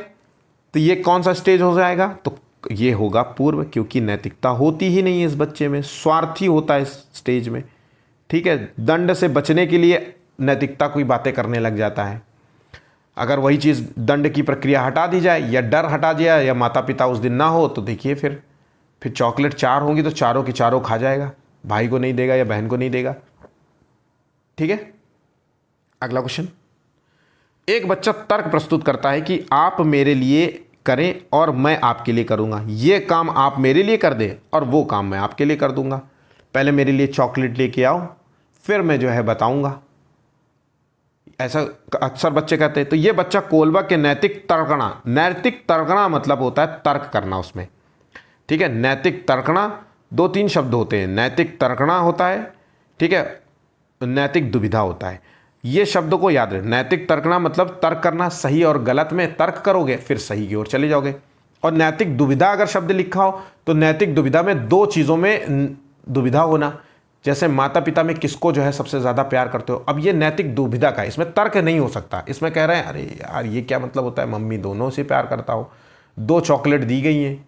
तो ये कौन सा स्टेज हो जाएगा, तो ये होगा पूर्व, क्योंकि नैतिकता होती ही नहीं है इस बच्चे में, स्वार्थी होता है इस स्टेज में। ठीक है, दंड से बचने के लिए नैतिकता कोई बातें करने लग जाता है। अगर वही चीज़ दंड की प्रक्रिया हटा दी जाए या डर हटा दिया या माता पिता उस दिन ना हो तो देखिए फिर चॉकलेट 4 होंगी तो चारों की चारों खा जाएगा, भाई को नहीं देगा या बहन को नहीं देगा। ठीक है, अगला क्वेश्चन। एक बच्चा तर्क प्रस्तुत करता है कि आप मेरे लिए करें और मैं आपके लिए करूंगा, ये काम आप मेरे लिए कर दें और वो काम मैं आपके लिए कर दूंगा। पहले मेरे लिए चॉकलेट लेके आओ, फिर मैं जो है बताऊंगा। ऐसा अक्सर बच्चे कहते हैं। तो ये बच्चा कोलबा के नैतिक तर्कणा मतलब होता है तर्क करना उसमें। ठीक है, नैतिक तर्कणा 2-3 शब्द होते हैं। नैतिक तर्कणा होता है, ठीक है, नैतिक दुविधा होता है। ये शब्दों को याद रखें। नैतिक तर्कणा मतलब तर्क करना, सही और गलत में तर्क करोगे फिर सही की ओर चले जाओगे। और नैतिक दुविधा अगर शब्द लिखा हो तो नैतिक दुविधा में 2 चीज़ों में दुविधा होना, जैसे माता पिता में किसको जो है सबसे ज़्यादा प्यार करते हो। अब ये नैतिक दुविधा का, इसमें तर्क नहीं हो सकता। इसमें कह रहे हैं अरे यार ये क्या मतलब होता है, मम्मी दोनों से प्यार करता हो, 2 चॉकलेट दी गई हैं,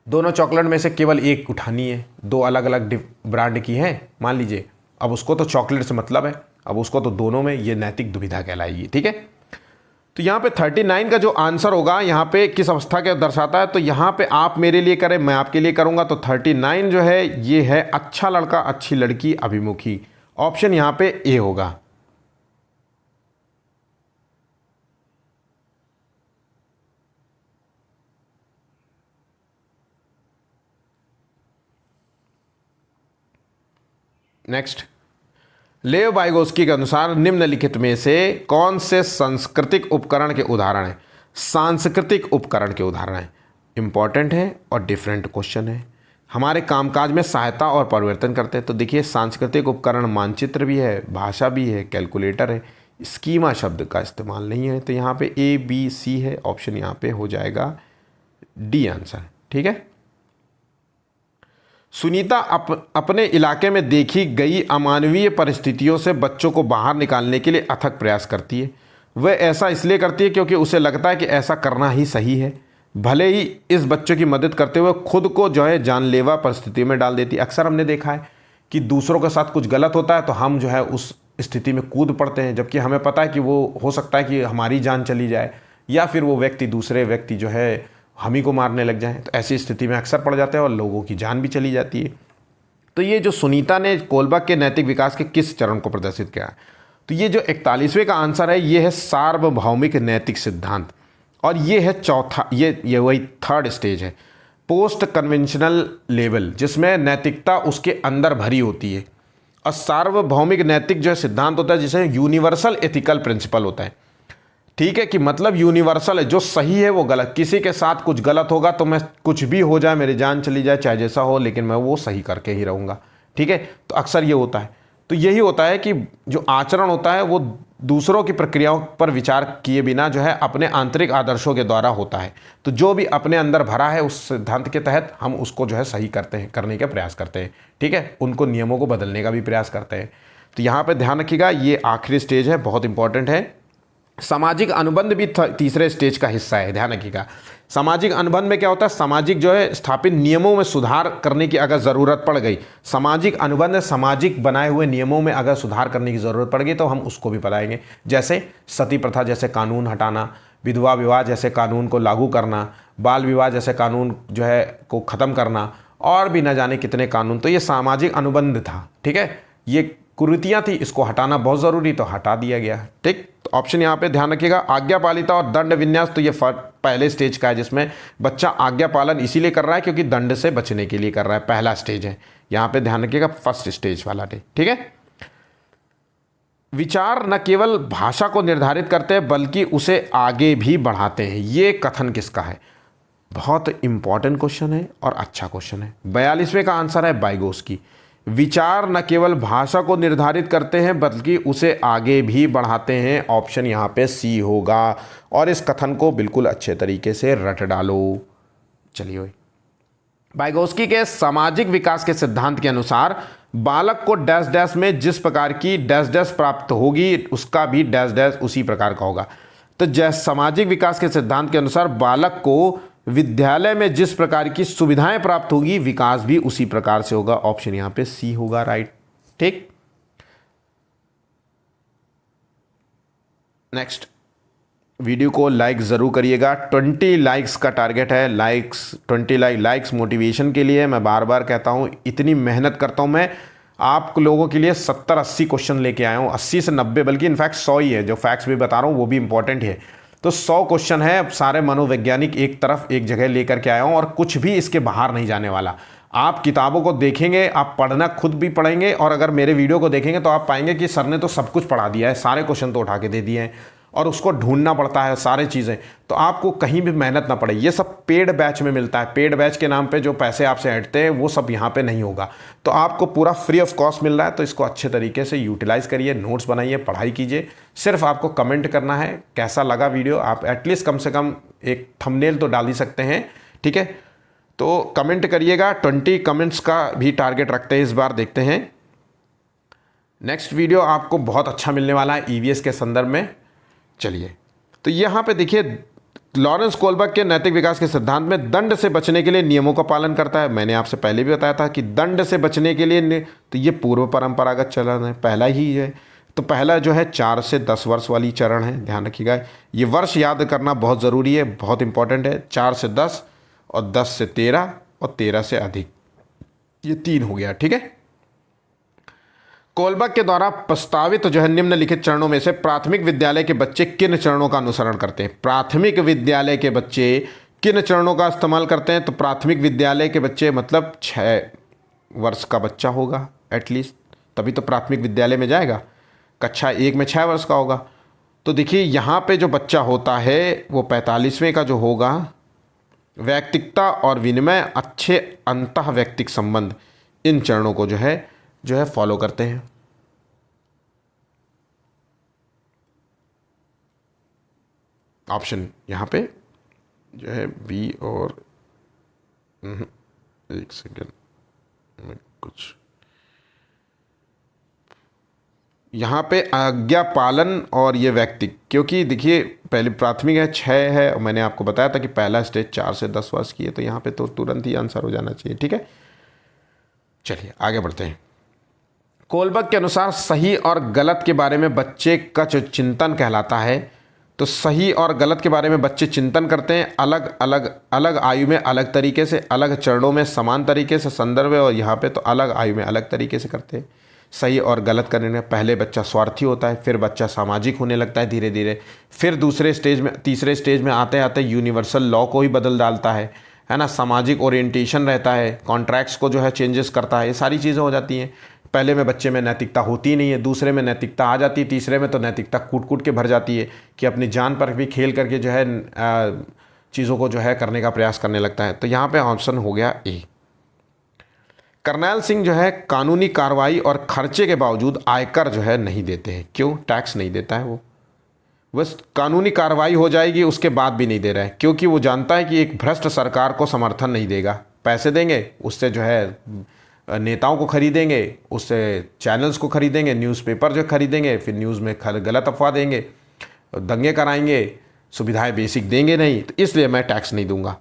दोनों चॉकलेट में से केवल एक उठानी है, 2 अलग अलग ब्रांड की हैं मान लीजिए। अब उसको तो चॉकलेट से मतलब है, अब उसको तो दोनों में, ये नैतिक दुविधा कहलाएगी। ठीक है, तो यहाँ पे 39 का जो आंसर होगा यहाँ पे किस अवस्था के दर्शाता है, तो यहाँ पे आप मेरे लिए करें मैं आपके लिए करूँगा। तो 39 जो है ये है अच्छा लड़का अच्छी लड़की अभिमुखी। ऑप्शन यहाँ पे ए होगा। नेक्स्ट, लेव वाइगोस्की के अनुसार निम्नलिखित में से कौन से सांस्कृतिक उपकरण के उदाहरण हैं। सांस्कृतिक उपकरण के उदाहरण हैं, इंपॉर्टेंट है और डिफरेंट क्वेश्चन है, हमारे कामकाज में सहायता और परिवर्तन करते हैं। तो देखिए सांस्कृतिक उपकरण मानचित्र भी है, भाषा भी है, कैलकुलेटर है, स्कीमा शब्द का इस्तेमाल नहीं है। तो यहाँ पे A B C है, ऑप्शन यहाँ पे हो जाएगा डी आंसर। ठीक है, सुनीता अपने इलाके में देखी गई अमानवीय परिस्थितियों से बच्चों को बाहर निकालने के लिए अथक प्रयास करती है। वह ऐसा इसलिए करती है क्योंकि उसे लगता है कि ऐसा करना ही सही है, भले ही इस बच्चों की मदद करते हुए खुद को जो है जानलेवा परिस्थिति में डाल देती है। अक्सर हमने देखा है कि दूसरों के साथ कुछ गलत होता है तो हम जो है उस स्थिति में कूद पड़ते हैं, जबकि हमें पता है कि वो हो सकता है कि हमारी जान चली जाए या फिर वो व्यक्ति दूसरे व्यक्ति जो है हम ही को मारने लग जाएं। तो ऐसी स्थिति में अक्सर पड़ जाते हैं और लोगों की जान भी चली जाती है। तो ये जो सुनीता ने कोलबा के नैतिक विकास के किस चरण को प्रदर्शित किया है, तो ये जो 41वें का आंसर है ये है सार्वभौमिक नैतिक सिद्धांत, और ये है चौथा, ये वही 3rd स्टेज है, पोस्ट कन्वेंशनल लेवल, जिसमें नैतिकता उसके अंदर भरी होती है। और सार्वभौमिक नैतिक जो सिद्धांत होता है जिसे यूनिवर्सल एथिकल प्रिंसिपल होता है। ठीक है, कि मतलब यूनिवर्सल है, जो सही है वो गलत, किसी के साथ कुछ गलत होगा तो मैं कुछ भी हो जाए, मेरी जान चली जाए, चाहे जैसा हो, लेकिन मैं वो सही करके ही रहूँगा। ठीक है, तो अक्सर ये होता है। तो यही होता है कि जो आचरण होता है वो दूसरों की प्रक्रियाओं पर विचार किए बिना जो है अपने आंतरिक आदर्शों के द्वारा होता है। तो जो भी अपने अंदर भरा है उस सिद्धांत के तहत हम उसको जो है सही करते हैं, करने का प्रयास करते हैं। ठीक है, उनको नियमों को बदलने का भी प्रयास करते हैं। तो यहाँ पर ध्यान रखिएगा, ये आखिरी स्टेज है, बहुत इंपॉर्टेंट है। सामाजिक अनुबंध भी तीसरे स्टेज का हिस्सा है, ध्यान रखिएगा। सामाजिक अनुबंध में क्या होता है, सामाजिक जो है स्थापित नियमों में सुधार करने की अगर ज़रूरत पड़ गई, सामाजिक अनुबंध सामाजिक बनाए हुए नियमों में अगर सुधार करने की ज़रूरत पड़ गई तो हम उसको भी बताएंगे। जैसे सती प्रथा जैसे कानून हटाना, विधवा विवाह जैसे कानून को लागू करना, बाल विवाह जैसे कानून जो है को ख़त्म करना, और भी न जाने कितने कानून। तो ये सामाजिक अनुबंध था। ठीक है, ये कुरीतियाँ थी, इसको हटाना बहुत ज़रूरी, तो हटा दिया गया। ठीक, तो ऑप्शन यहाँ पे ध्यान रखिएगा, आज्ञापालिता और दंड विन्यास। तो ये पहले स्टेज का है, जिसमें बच्चा आज्ञा पालन इसीलिए कर रहा है क्योंकि दंड से बचने के लिए कर रहा है, पहला स्टेज है। यहाँ पे ध्यान रखिएगा, 1st स्टेज वाला है। ठीक है, विचार न केवल भाषा को निर्धारित करते हैं बल्कि उसे आगे भी बढ़ाते हैं। ये कथन किसका है, बहुत इंपॉर्टेंट क्वेश्चन है और अच्छा क्वेश्चन है। 42वें का आंसर है वाइगोस्की। विचार न केवल भाषा को निर्धारित करते हैं बल्कि उसे आगे भी बढ़ाते हैं। ऑप्शन यहाँ पे सी होगा और इस कथन को बिल्कुल अच्छे तरीके से रट डालो। चलिए, वाइगोस्की के सामाजिक विकास के सिद्धांत के अनुसार बालक को डैश डैश में जिस प्रकार की डैश डैश प्राप्त होगी उसका भी डैश डैश उसी प्रकार का होगा। तो जैसे सामाजिक विकास के सिद्धांत के अनुसार बालक को विद्यालय में जिस प्रकार की सुविधाएं प्राप्त होगी विकास भी उसी प्रकार से होगा। ऑप्शन यहां पे सी होगा, राइट। ठीक, नेक्स्ट, वीडियो को लाइक ज़रूर करिएगा। 20 लाइक्स का टारगेट है। लाइक्स 20 लाइक्स मोटिवेशन के लिए। मैं बार बार कहता हूँ इतनी मेहनत करता हूँ मैं आप लोगों के लिए। 70-80 क्वेश्चन लेके आया हूँ, 80 से 90, बल्कि इनफैक्ट 100 ही है। जो फैक्ट्स भी बता रहा हूँ वो भी इंपॉर्टेंट है। तो 100 क्वेश्चन है। अब सारे मनोवैज्ञानिक एक तरफ एक जगह लेकर के आया हूँ और कुछ भी इसके बाहर नहीं जाने वाला। आप किताबों को देखेंगे, आप पढ़ना खुद भी पढ़ेंगे और अगर मेरे वीडियो को देखेंगे तो आप पाएंगे कि सर ने तो सब कुछ पढ़ा दिया है, सारे क्वेश्चन तो उठा के दे दिए हैं और उसको ढूंढना पड़ता है सारी चीज़ें। तो आपको कहीं भी मेहनत ना पड़े। ये सब पेड बैच में मिलता है। पेड बैच के नाम पे जो पैसे आपसे हटते हैं वो सब यहाँ पे नहीं होगा। तो आपको पूरा फ्री ऑफ कॉस्ट मिल रहा है। तो इसको अच्छे तरीके से यूटिलाइज़ करिए, नोट्स बनाइए, पढ़ाई कीजिए। सिर्फ आपको कमेंट करना है कैसा लगा वीडियो। आप एटलीस्ट कम से कम एक थंबनेल तो डाल ही सकते हैं, ठीक है। तो कमेंट करिएगा। 20 कमेंट्स का भी टारगेट रखते हैं इस बार, देखते हैं। नेक्स्ट वीडियो आपको बहुत अच्छा मिलने वाला है ईवीएस के संदर्भ में। चलिए, तो यहाँ पे देखिए, लॉरेंस कोलबर्ग के नैतिक विकास के सिद्धांत में दंड से बचने के लिए नियमों का पालन करता है। मैंने आपसे पहले भी बताया था कि दंड से बचने के लिए तो ये पूर्व परंपरागत चलन है, पहला ही है। तो पहला जो है 4 से 10 वर्ष वाली चरण है, ध्यान रखिएगा। ये वर्ष याद करना बहुत ज़रूरी है, बहुत इंपॉर्टेंट है। 4 से 10 और 10 से 13 और 13 से अधिक, ये 3 हो गया, ठीक है। कोलबर्ग के द्वारा प्रस्तावित जो है निम्नलिखित चरणों में से प्राथमिक विद्यालय के बच्चे किन चरणों का अनुसरण करते हैं। प्राथमिक विद्यालय के बच्चे किन चरणों का इस्तेमाल करते हैं। तो प्राथमिक विद्यालय के बच्चे मतलब 6 वर्ष का बच्चा होगा एटलीस्ट, तभी तो प्राथमिक विद्यालय में जाएगा। कक्षा 1 में 6 वर्ष का होगा। तो देखिए यहाँ पे जो बच्चा होता है वो 45वें का जो होगा, वैयक्तिकता और विनिमय, अच्छे अंतः वैयक्तिक संबंध, इन चरणों को जो है फॉलो करते हैं। ऑप्शन यहाँ पे जो है बी और एक सेकेंड में कुछ यहाँ पे आज्ञा पालन और ये व्यक्ति, क्योंकि देखिए पहले प्राथमिक है 6 है और मैंने आपको बताया था कि पहला स्टेज 4 से 10 वर्ष की है। तो यहाँ पे तो तुरंत ही आंसर हो जाना चाहिए, ठीक है। चलिए आगे बढ़ते हैं। कोलबर्ग के अनुसार सही और गलत के बारे में बच्चे का जो चिंतन कहलाता है। तो सही और गलत के बारे में बच्चे चिंतन करते हैं अलग आयु में अलग तरीके से, अलग चरणों में समान तरीके से। संदर्भ है और यहाँ पे तो अलग आयु में अलग तरीके से करते हैं। सही और गलत करने में पहले बच्चा स्वार्थी होता है, फिर बच्चा सामाजिक होने लगता है धीरे धीरे, फिर दूसरे स्टेज में, तीसरे स्टेज में आते आते यूनिवर्सल लॉ को ही बदल डालता है ना। सामाजिक ओरिएंटेशन रहता है, कॉन्ट्रैक्ट्स को जो है चेंजेस करता है। ये सारी चीज़ें हो जाती हैं। पहले में बच्चे में नैतिकता होती नहीं है, दूसरे में नैतिकता आ जाती है, तीसरे में तो नैतिकता कूट कूट के भर जाती है कि अपनी जान पर भी खेल करके जो है चीज़ों को जो है करने का प्रयास करने लगता है। तो यहाँ पे ऑप्शन हो गया ए। करनैल सिंह जो है कानूनी कार्रवाई और खर्चे के बावजूद आयकर जो है नहीं देते हैं। क्यों? टैक्स नहीं देता है वो, बस कानूनी कार्रवाई हो जाएगी उसके बाद भी नहीं दे रहा है, क्योंकि वो जानता है कि एक भ्रष्ट सरकार को समर्थन नहीं देगा। पैसे देंगे उससे जो है नेताओं को खरीदेंगे, उससे चैनल्स को खरीदेंगे, न्यूज़पेपर जो खरीदेंगे, फिर न्यूज़ में गलत अफवाह देंगे, दंगे कराएंगे, सुविधाएं बेसिक देंगे नहीं। तो इसलिए मैं टैक्स नहीं दूंगा।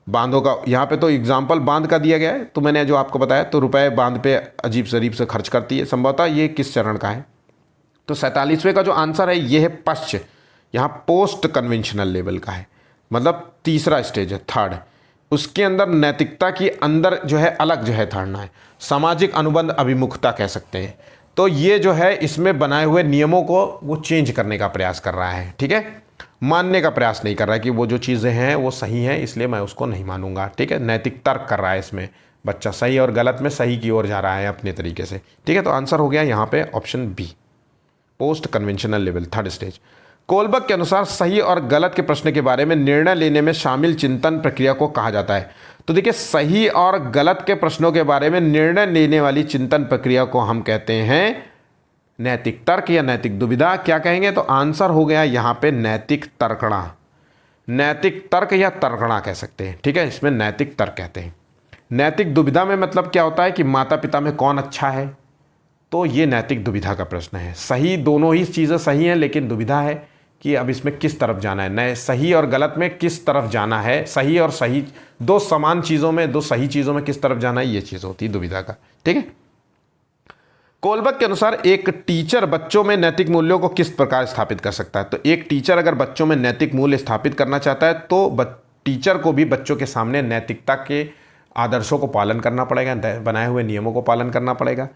बांधों का यहाँ पे तो एग्जाम्पल बांध का दिया गया है, तो मैंने जो आपको बताया, तो रुपए बांध पे अजीब शरीफ से खर्च करती है। संभवतः ये किस चरण का है? तो 47वें का जो आंसर है ये है पश्च, यहाँ पोस्ट कन्वेंशनल लेवल का है, मतलब तीसरा स्टेज है, थर्ड। उसके अंदर नैतिकता की अंदर जो है अलग जो है धारणा है, सामाजिक अनुबंध अभिमुखता कह सकते हैं। तो ये जो है इसमें बनाए हुए नियमों को वो चेंज करने का प्रयास कर रहा है, ठीक है, मानने का प्रयास नहीं कर रहा है कि वो जो चीज़ें हैं वो सही हैं, इसलिए मैं उसको नहीं मानूंगा, ठीक है। नैतिक तर्क कर रहा है इसमें बच्चा, सही और गलत में सही की ओर जा रहा है अपने तरीके से, ठीक है। तो आंसर हो गया यहाँ पे option B, post conventional level, third stage. Kohlberg के अनुसार सही और गलत के प्रश्न के बारे में निर्णय लेने में शामिल चिंतन प्रक्रिया को कहा जाता है। तो देखिए, सही और गलत के प्रश्नों के बारे में निर्णय लेने वाली चिंतन प्रक्रिया को हम कहते हैं नैतिक तर्क या नैतिक दुविधा। क्या कहेंगे? तो आंसर हो गया यहाँ पे नैतिक तर्कणा। नैतिक तर्क या तर्कणा कह सकते हैं, ठीक है, इसमें नैतिक तर्क कहते हैं। नैतिक दुविधा में मतलब क्या होता है कि माता पिता में कौन अच्छा है, तो ये नैतिक दुविधा का प्रश्न है। सही, दोनों ही चीज़ें सही हैं, लेकिन दुविधा है कि अब इसमें किस तरफ जाना है। नए सही और गलत में किस तरफ जाना है, सही और सही, दो समान चीज़ों में, दो सही चीज़ों में किस तरफ जाना है, ये चीज़ होती है दुविधा का, ठीक है। कोलबर्ग के अनुसार एक टीचर बच्चों में नैतिक मूल्यों को किस प्रकार स्थापित कर सकता है? तो एक टीचर अगर बच्चों में नैतिक मूल्य स्थापित करना चाहता है तो टीचर को भी बच्चों के सामने नैतिकता के आदर्शों को पालन करना पड़ेगा, बनाए हुए नियमों को पालन करना पड़ेगा,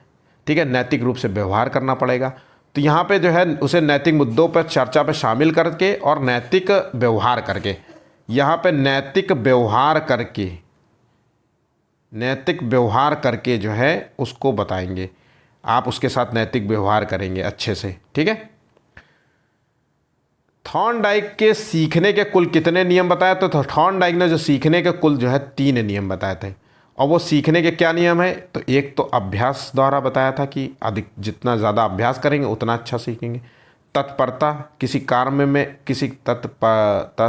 ठीक है, नैतिक रूप से व्यवहार करना पड़ेगा। तो यहाँ पे जो है उसे नैतिक मुद्दों पर चर्चा पे शामिल करके और नैतिक व्यवहार करके, यहाँ पे नैतिक व्यवहार करके जो है उसको बताएंगे। आप उसके साथ नैतिक व्यवहार करेंगे अच्छे से, ठीक है। थॉर्नडाइक के सीखने के कुल कितने नियम बताए? तो थॉर्नडाइक ने जो सीखने के कुल जो है 3 नियम बताए थे। और वो सीखने के क्या नियम है? तो एक तो अभ्यास द्वारा बताया था कि अधिक, जितना ज़्यादा अभ्यास करेंगे उतना अच्छा सीखेंगे। तत्परता, किसी कार्य में किसी तत्परता,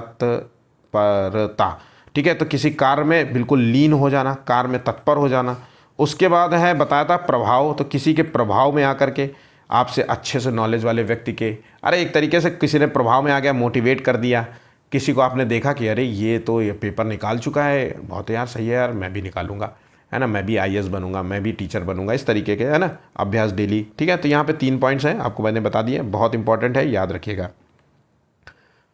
ठीक है, तो किसी कार्य में बिल्कुल लीन हो जाना, कार्य में तत्पर हो जाना। उसके बाद है बताया था प्रभाव, तो किसी के प्रभाव में आकर के आपसे अच्छे से नॉलेज वाले व्यक्ति के, अरे एक तरीके से किसी ने प्रभाव में आ गया, मोटिवेट कर दिया किसी को, आपने देखा कि अरे ये तो ये पेपर निकाल चुका है, बहुत यार सही है यार, मैं भी निकालूंगा, है ना, मैं भी आईएएस बनूंगा, मैं भी टीचर बनूंगा, इस तरीके के, है ना, अभ्यास डेली, ठीक है। तो यहाँ पे 3 पॉइंट्स हैं, आपको मैंने बता दिए, बहुत इंपॉर्टेंट है, याद रखिएगा।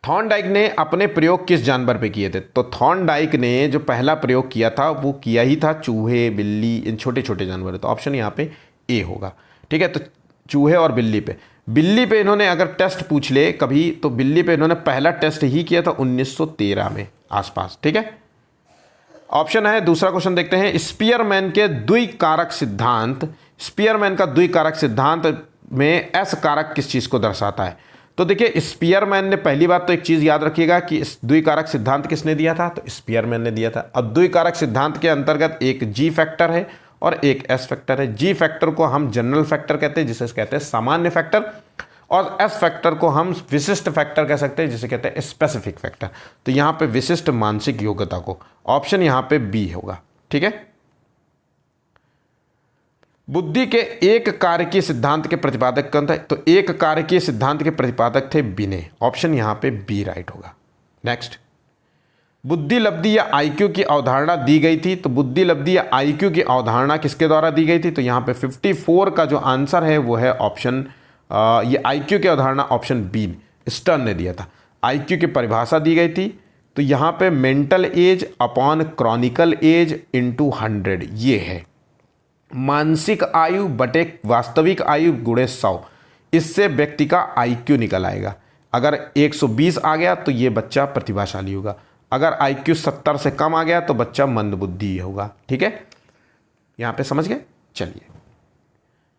थॉर्नडाइक ने अपने प्रयोग किस जानवर पे किए थे? तो थॉर्नडाइक ने जो पहला प्रयोग किया था वो किया ही था चूहे, बिल्ली, इन छोटे छोटे जानवर। तो ऑप्शन यहाँ पे ए होगा, ठीक है। तो चूहे और बिल्ली पे इन्होंने अगर टेस्ट पूछ ले कभी, तो बिल्ली पे इन्होंने पहला टेस्ट ही किया था 1913 में आसपास, ठीक है। ऑप्शन है, दूसरा क्वेश्चन देखते हैं, स्पीयरमैन के द्विकारक सिद्धांत, स्पीयरमैन का द्विकारक सिद्धांत में एस कारक किस चीज को दर्शाता है? तो देखिए, स्पीयरमैन ने, पहली बात तो एक चीज याद रखिएगा कि इस द्विकारक सिद्धांत किसने दिया था? तो स्पीयरमैन ने दिया था। अब द्विकारक सिद्धांत के अंतर्गत एक जी फैक्टर है और एक एस फैक्टर है। जी फैक्टर को हम जनरल फैक्टर कहते हैं, जिसे कहते हैं सामान्य फैक्टर, और एस फैक्टर को हम विशिष्ट फैक्टर कह सकते हैं, जिसे कहते हैं स्पेसिफिक फैक्टर। तो यहाँ पे विशिष्ट मानसिक योग्यता को, ऑप्शन यहाँ पे बी होगा, ठीक है। बुद्धि के एक कारकीय सिद्धांत के प्रतिपादक कौन थे? तो एक कारकीय सिद्धांत के प्रतिपादक थे बिने, ऑप्शन यहाँ पे बी राइट होगा। नेक्स्ट, बुद्धि लब्धि या आईक्यू की अवधारणा दी गई थी। तो बुद्धि लब्धि या आईक्यू की अवधारणा किसके द्वारा दी गई थी? तो यहाँ पे 54 का जो आंसर है वो है ऑप्शन, ये आईक्यू की अवधारणा ऑप्शन बी स्टर्न ने दिया था। आईक्यू की परिभाषा दी गई थी, तो यहाँ पे mental age upon chronicle age into 100 ये है, मानसिक आयु बटे वास्तविक आयु गुणे 100, इससे व्यक्ति का आईक्यू निकल आएगा। अगर 120 आ गया तो ये बच्चा प्रतिभाशाली होगा, अगर आईक्यू 70 से कम आ गया तो बच्चा मंदबुद्धि होगा, ठीक है। यहां पे समझ गए? चलिए,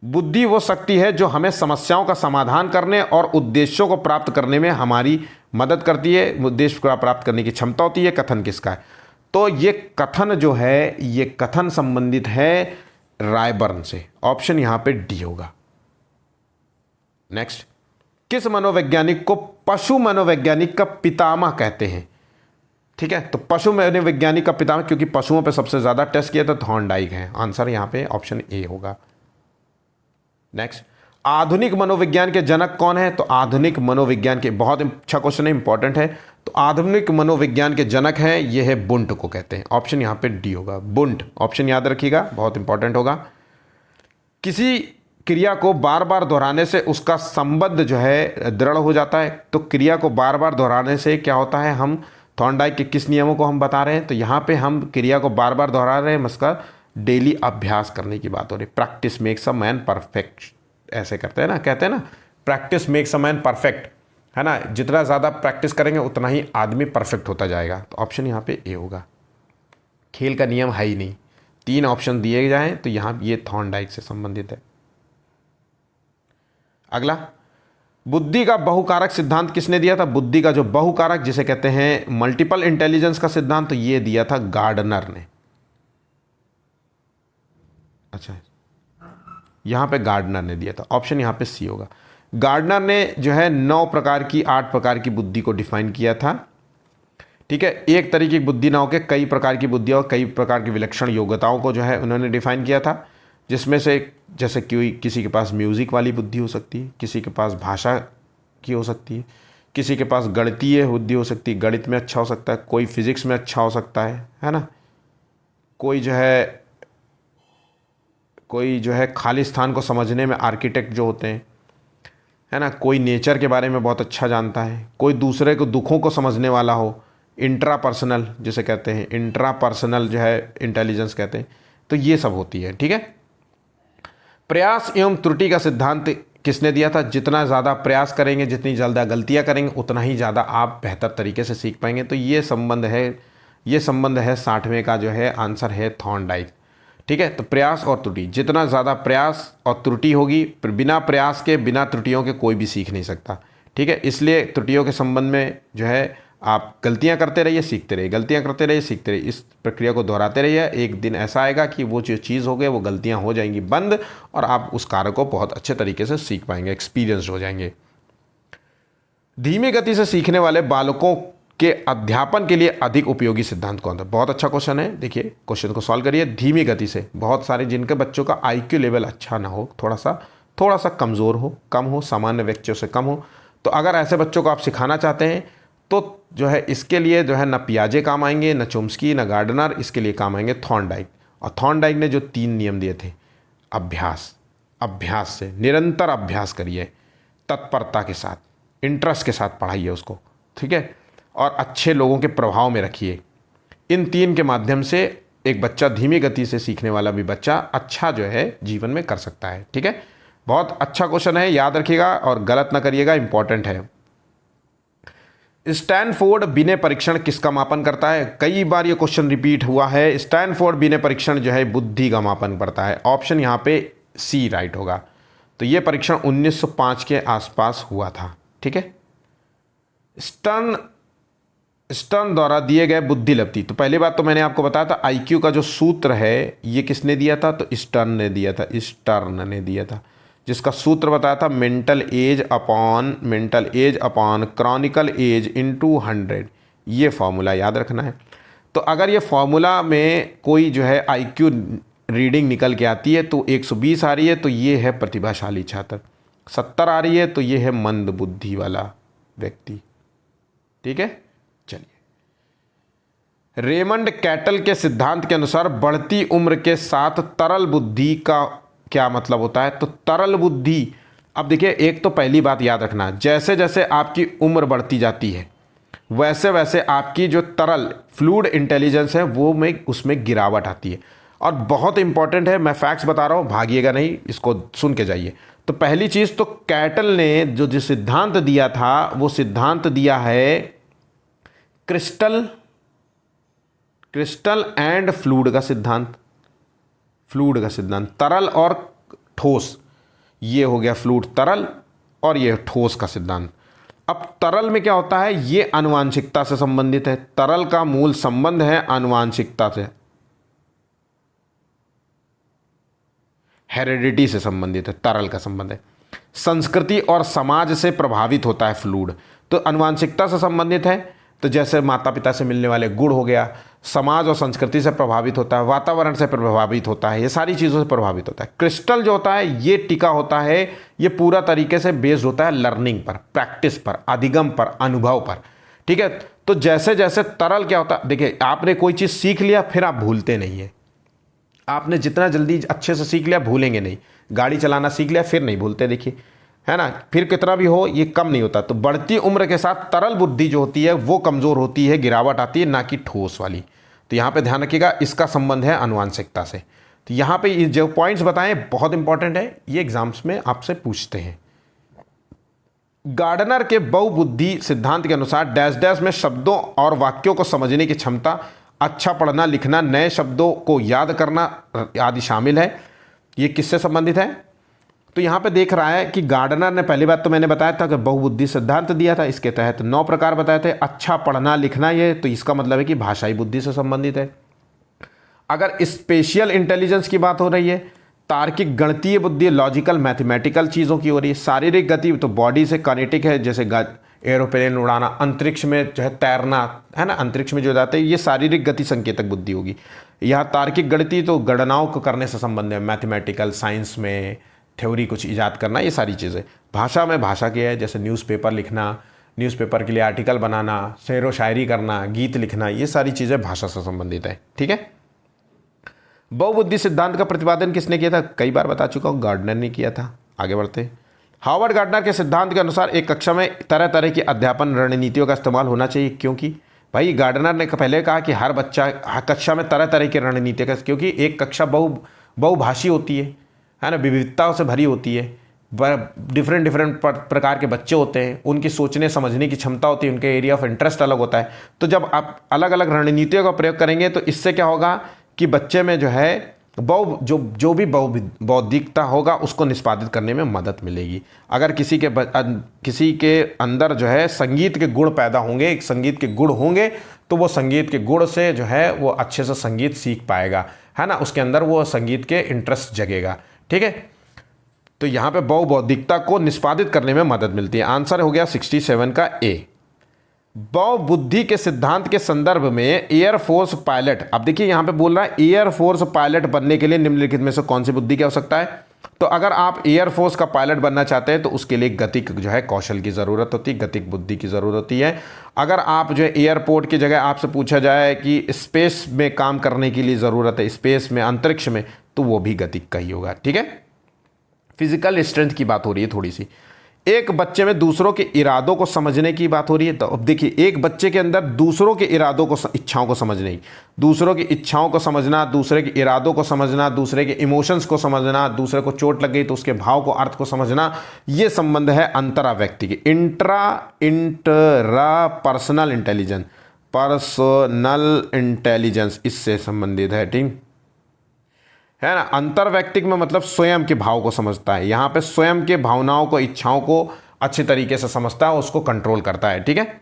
बुद्धि वो शक्ति है जो हमें समस्याओं का समाधान करने और उद्देश्यों को प्राप्त करने में हमारी मदद करती है, उद्देश्य को प्राप्त करने की क्षमता होती है। कथन किसका है? तो ये कथन जो है, ये कथन संबंधित है रायबर्न से, ऑप्शन यहां पे डी होगा। नेक्स्ट, किस मनोवैज्ञानिक को पशु मनोवैज्ञानिक का पितामह कहते हैं? ठीक है, तो पशु मनोवैज्ञानिक का पितामह, क्योंकि पशुओं पे सबसे ज्यादा टेस्ट किया था, थॉर्नडाइक है। आंसर यहां पे ऑप्शन ए होगा। नेक्स्ट, आधुनिक मनोविज्ञान के जनक कौन है? तो आधुनिक मनोविज्ञान के, बहुत अच्छा क्वेश्चन है, इंपॉर्टेंट है। तो आधुनिक मनोविज्ञान के जनक हैं, ये है बुंट को कहते हैं, ऑप्शन यहां पे डी होगा, बुंट। ऑप्शन याद रखिएगा, बहुत इंपॉर्टेंट होगा। किसी क्रिया को बार बार दोहराने से उसका संबंध जो है दृढ़ हो जाता है। तो क्रिया को बार बार दोहराने से क्या होता है? हम थॉर्नडाइक के किस नियमों को हम बता रहे हैं? तो यहाँ पे हम क्रिया को बार बार दोहरा रहे हैं, उसका डेली अभ्यास करने की बात हो रही है। Practice makes a man perfect, ऐसे करते हैं ना, कहते हैं ना, practice makes a man perfect, है ना। जितना ज़्यादा प्रैक्टिस करेंगे उतना ही आदमी परफेक्ट होता जाएगा। तो ऑप्शन यहाँ पे ए होगा। खेल का नियम है ही नहीं, 3 ऑप्शन दिए जाएं तो यहाँ ये थॉर्नडाइक से संबंधित है। अगला, बुद्धि का बहुकारक सिद्धांत किसने दिया था? बुद्धि का जो बहुकारक, जिसे कहते हैं मल्टीपल इंटेलिजेंस का सिद्धांत, तो ये दिया था गार्डनर ने, अच्छा, यहाँ पे गार्डनर ने दिया था, ऑप्शन यहाँ पे सी होगा। गार्डनर ने जो है 9 प्रकार की 8 प्रकार की बुद्धि को डिफाइन किया था। ठीक है, एक तरीके की बुद्धि ना होकर कई प्रकार की बुद्धि और कई प्रकार की विलक्षण योग्यताओं को जो है उन्होंने डिफाइन किया था, जिसमें से जैसे कोई किसी के पास म्यूज़िक वाली बुद्धि हो सकती है, किसी के पास भाषा की हो सकती है, किसी के पास गणितीय बुद्धि हो सकती है, गणित में अच्छा हो सकता है, कोई फिजिक्स में अच्छा हो सकता है ना, कोई जो है खाली स्थान को समझने में आर्किटेक्ट जो होते हैं, है ना, कोई नेचर के बारे में बहुत अच्छा जानता है, कोई दूसरे को दुखों को समझने वाला हो, इंट्रापर्सनल जिसे कहते हैं, इंट्रापर्सनल जो है इंटेलिजेंस कहते हैं, तो ये सब होती है। ठीक है, प्रयास एवं त्रुटि का सिद्धांत किसने दिया था? जितना ज़्यादा प्रयास करेंगे, जितनी ज़्यादा गलतियां करेंगे, उतना ही ज़्यादा आप बेहतर तरीके से सीख पाएंगे। तो ये संबंध है 60वें का जो है आंसर है थॉर्नडाइक। ठीक है, तो प्रयास और त्रुटि, जितना ज़्यादा प्रयास और त्रुटि होगी, बिना प्रयास के बिना त्रुटियों के कोई भी सीख नहीं सकता। ठीक है, इसलिए त्रुटियों के संबंध में जो है आप गलतियां करते रहिए, सीखते रहिए, गलतियां करते रहिए, सीखते रहिए, इस प्रक्रिया को दोहराते रहिए। एक दिन ऐसा आएगा कि वो जो चीज़ हो गई वो गलतियां हो जाएंगी बंद, और आप उस कार्य को बहुत अच्छे तरीके से सीख पाएंगे, एक्सपीरियंस हो जाएंगे। धीमी गति से सीखने वाले बालकों के अध्यापन के लिए अधिक उपयोगी सिद्धांत कौन था? बहुत अच्छा क्वेश्चन है। देखिए क्वेश्चन को सॉल्व करिए। धीमी गति से, बहुत सारे जिनके बच्चों का IQ लेवल अच्छा ना हो, थोड़ा सा कमज़ोर हो, कम हो, सामान्य व्यक्तियों से कम हो, तो अगर ऐसे बच्चों को आप सिखाना चाहते हैं तो जो है इसके लिए जो है ना पियाजे काम आएंगे, ना चोम्स्की, ना गार्डनर, इसके लिए काम आएंगे थॉर्नडाइक। और थॉर्नडाइक ने जो 3 नियम दिए थे, अभ्यास से, निरंतर अभ्यास करिए, तत्परता के साथ, इंटरेस्ट के साथ पढ़ाइए उसको, ठीक है, और अच्छे लोगों के प्रभाव में रखिए। इन 3 के माध्यम से एक बच्चा, धीमी गति से सीखने वाला भी बच्चा अच्छा जो है जीवन में कर सकता है। ठीक है, बहुत अच्छा क्वेश्चन है, याद रखिएगा और गलत ना करिएगा, इंपॉर्टेंट है। स्टैनफोर्ड बिने परीक्षण किसका मापन करता है? कई बार ये क्वेश्चन रिपीट हुआ है। स्टैनफोर्ड बिने परीक्षण जो है बुद्धि का मापन करता है। ऑप्शन यहाँ पे सी राइट होगा। तो ये परीक्षण 1905 के आसपास हुआ था। ठीक है, स्टर्न द्वारा दिए गए बुद्धि लब्धि, तो पहली बात तो मैंने आपको बताया था IQ का जो सूत्र है ये किसने दिया था? तो स्टर्न ने दिया था, जिसका सूत्र बताया था mental age upon chronicle age into 100। ये फॉर्मूला याद रखना है। तो अगर ये फॉर्मूला में कोई जो है IQ रीडिंग निकल के आती है तो 120 आ रही है तो ये है प्रतिभाशाली छात्र, 70 आ रही है तो ये है मंद बुद्धि वाला व्यक्ति। ठीक है, चलिए, रेमंड कैटल के सिद्धांत के अनुसार बढ़ती उम्र के साथ तरल बुद्धि का क्या मतलब होता है? तो तरल बुद्धि, अब देखिए एक तो पहली बात याद रखना, जैसे जैसे आपकी उम्र बढ़ती जाती है वैसे वैसे आपकी जो तरल फ्लूइड इंटेलिजेंस है वो में उसमें गिरावट आती है। और बहुत इंपॉर्टेंट है, मैं फैक्ट्स बता रहा हूँ, भागिएगा नहीं, इसको सुन के जाइए। तो पहली चीज़ तो कैटल ने जो सिद्धांत दिया था वो सिद्धांत दिया है क्रिस्टल एंड फ्लूइड का सिद्धांत। तरल और ठोस, ये हो गया फ्लूइड तरल और ये ठोस का सिद्धांत। अब तरल में क्या होता है? ये आनुवांशिकता से संबंधित है। तरल का मूल संबंध है आनुवांशिकता से, हेरिडिटी से संबंधित है, तरल का संबंध है। संस्कृति और समाज से प्रभावित होता है फ्लूइड, तो आनुवांशिकता से संबंधित है। तो जैसे माता पिता से मिलने वाले गुण हो गया, समाज और संस्कृति से प्रभावित होता है, वातावरण से प्रभावित होता है, ये सारी चीज़ों से प्रभावित होता है। क्रिस्टल जो होता है ये टिका होता है, ये पूरा तरीके से बेस्ड होता है लर्निंग पर, प्रैक्टिस पर, अधिगम पर, अनुभव पर। ठीक है, तो जैसे जैसे तरल क्या होता है, देखिए आपने कोई चीज़ सीख लिया फिर आप भूलते नहीं है। आपने जितना जल्दी अच्छे से सीख लिया भूलेंगे नहीं। गाड़ी चलाना सीख लिया फिर नहीं भूलते, देखिए, है ना, फिर कितना भी हो ये कम नहीं होता। तो बढ़ती उम्र के साथ तरल बुद्धि जो होती है वो कमज़ोर होती है, गिरावट आती है, ना कि ठोस वाली। तो यहाँ पे ध्यान रखिएगा, इसका संबंध है आनुवांशिकता से। तो यहाँ पे ये जो पॉइंट्स बताएं बहुत इंपॉर्टेंट है, ये एग्जाम्स में आपसे पूछते हैं। गार्डनर के बहुबुद्धि सिद्धांत के अनुसार डैश डैश में शब्दों और वाक्यों को समझने की क्षमता, अच्छा पढ़ना लिखना, नए शब्दों को याद करना आदि शामिल है। ये किससे संबंधित है? तो यहाँ पे देख रहा है कि गार्डनर ने, पहली बात तो मैंने बताया था कि बहुबुद्धि सिद्धांत दिया था, इसके तहत 9 प्रकार बताए थे। अच्छा पढ़ना लिखना, ये तो इसका मतलब है कि भाषाई बुद्धि से संबंधित है। अगर स्पेशियल इंटेलिजेंस की बात हो रही है तार्किक गणितीय बुद्धि, लॉजिकल मैथमेटिकल चीज़ों की हो रही है। शारीरिक गति तो बॉडी से काइनेटिक है, जैसे एरोप्लेन उड़ाना, अंतरिक्ष में जो है तैरना, है ना, अंतरिक्ष में जो जाते हैं, ये शारीरिक गति संकेतक बुद्धि होगी। यहाँ तार्किक गणितीय तो गणनाओं को करने से संबंध है, मैथमेटिकल, साइंस में थ्योरी कुछ इजाद करना, ये सारी चीज़ें। भाषा में भाषा की है, जैसे न्यूज़पेपर लिखना, न्यूज़पेपर के लिए आर्टिकल बनाना, शेर व शायरी करना, गीत लिखना, ये सारी चीज़ें भाषा से संबंधित है। ठीक है। बहुबुद्धि सिद्धांत का प्रतिपादन किसने किया था? कई बार बता चुका हूँ, गार्डनर ने किया था। आगे बढ़ते। हार्वर्ड गार्डनर के सिद्धांत के अनुसार एक कक्षा में तरह तरह की अध्यापन रणनीतियों का इस्तेमाल होना चाहिए, क्योंकि भाई गार्डनर ने पहले कहा कि हर बच्चा कक्षा में तरह तरह की रणनीतियों का, क्योंकि एक कक्षा बहुभाषी होती है ना, विविधताओं से भरी होती है, डिफरेंट प्रकार के बच्चे होते हैं, उनकी सोचने समझने की क्षमता होती है, उनके एरिया ऑफ इंटरेस्ट अलग होता है। तो जब आप अलग अलग रणनीतियों का प्रयोग करेंगे तो इससे क्या होगा कि बच्चे में जो है जो भी बौद्धिकता होगा उसको निष्पादित करने में मदद मिलेगी। अगर किसी के अंदर जो है संगीत के गुण पैदा होंगे, संगीत के गुण होंगे, तो वो संगीत के गुण से जो है वो अच्छे से संगीत सीख पाएगा, है ना, उसके अंदर वो संगीत के इंटरेस्ट जगेगा। ठीक है, तो यहाँ पे बहुबौद्धिकता को निष्पादित करने में मदद मिलती है। आंसर हो गया 67 का ए। बहुबुद्धि के सिद्धांत के संदर्भ में एयरफोर्स पायलट, अब देखिए यहाँ पे बोल रहा है एयरफोर्स पायलट बनने के लिए निम्नलिखित में से कौन सी बुद्धि की आवश्यकता है? तो अगर आप एयरफोर्स का पायलट बनना चाहते हैं तो उसके लिए गतिक जो है कौशल की ज़रूरत होती है, गतिक बुद्धि की ज़रूरत होती है। अगर आप जो है एयरपोर्ट की जगह आपसे पूछा जाए कि स्पेस में काम करने के लिए ज़रूरत है, स्पेस में, अंतरिक्ष में, तो वो भी गतिक का ही होगा। ठीक है, फिजिकल स्ट्रेंथ की बात हो रही है थोड़ी सी। एक बच्चे में दूसरों के इरादों को समझने की बात हो रही है। तो अब देखिए, एक बच्चे के अंदर दूसरों के इरादों को, इच्छाओं को समझने की, दूसरों की इच्छाओं को समझना, दूसरे के इरादों को समझना, दूसरे के इमोशंस को समझना, दूसरे को चोट लग गई तो उसके भाव को, अर्थ को समझना, ये संबंध है अंतरा व्यक्ति की। इंट्रा पर्सनल इंटेलिजेंस इससे संबंधित है। ठीक है ना। अंतर्वैयक्तिक में मतलब स्वयं के भाव को समझता है, यहाँ पे स्वयं के भावनाओं को, इच्छाओं को अच्छे तरीके से समझता है, उसको कंट्रोल करता है। ठीक है।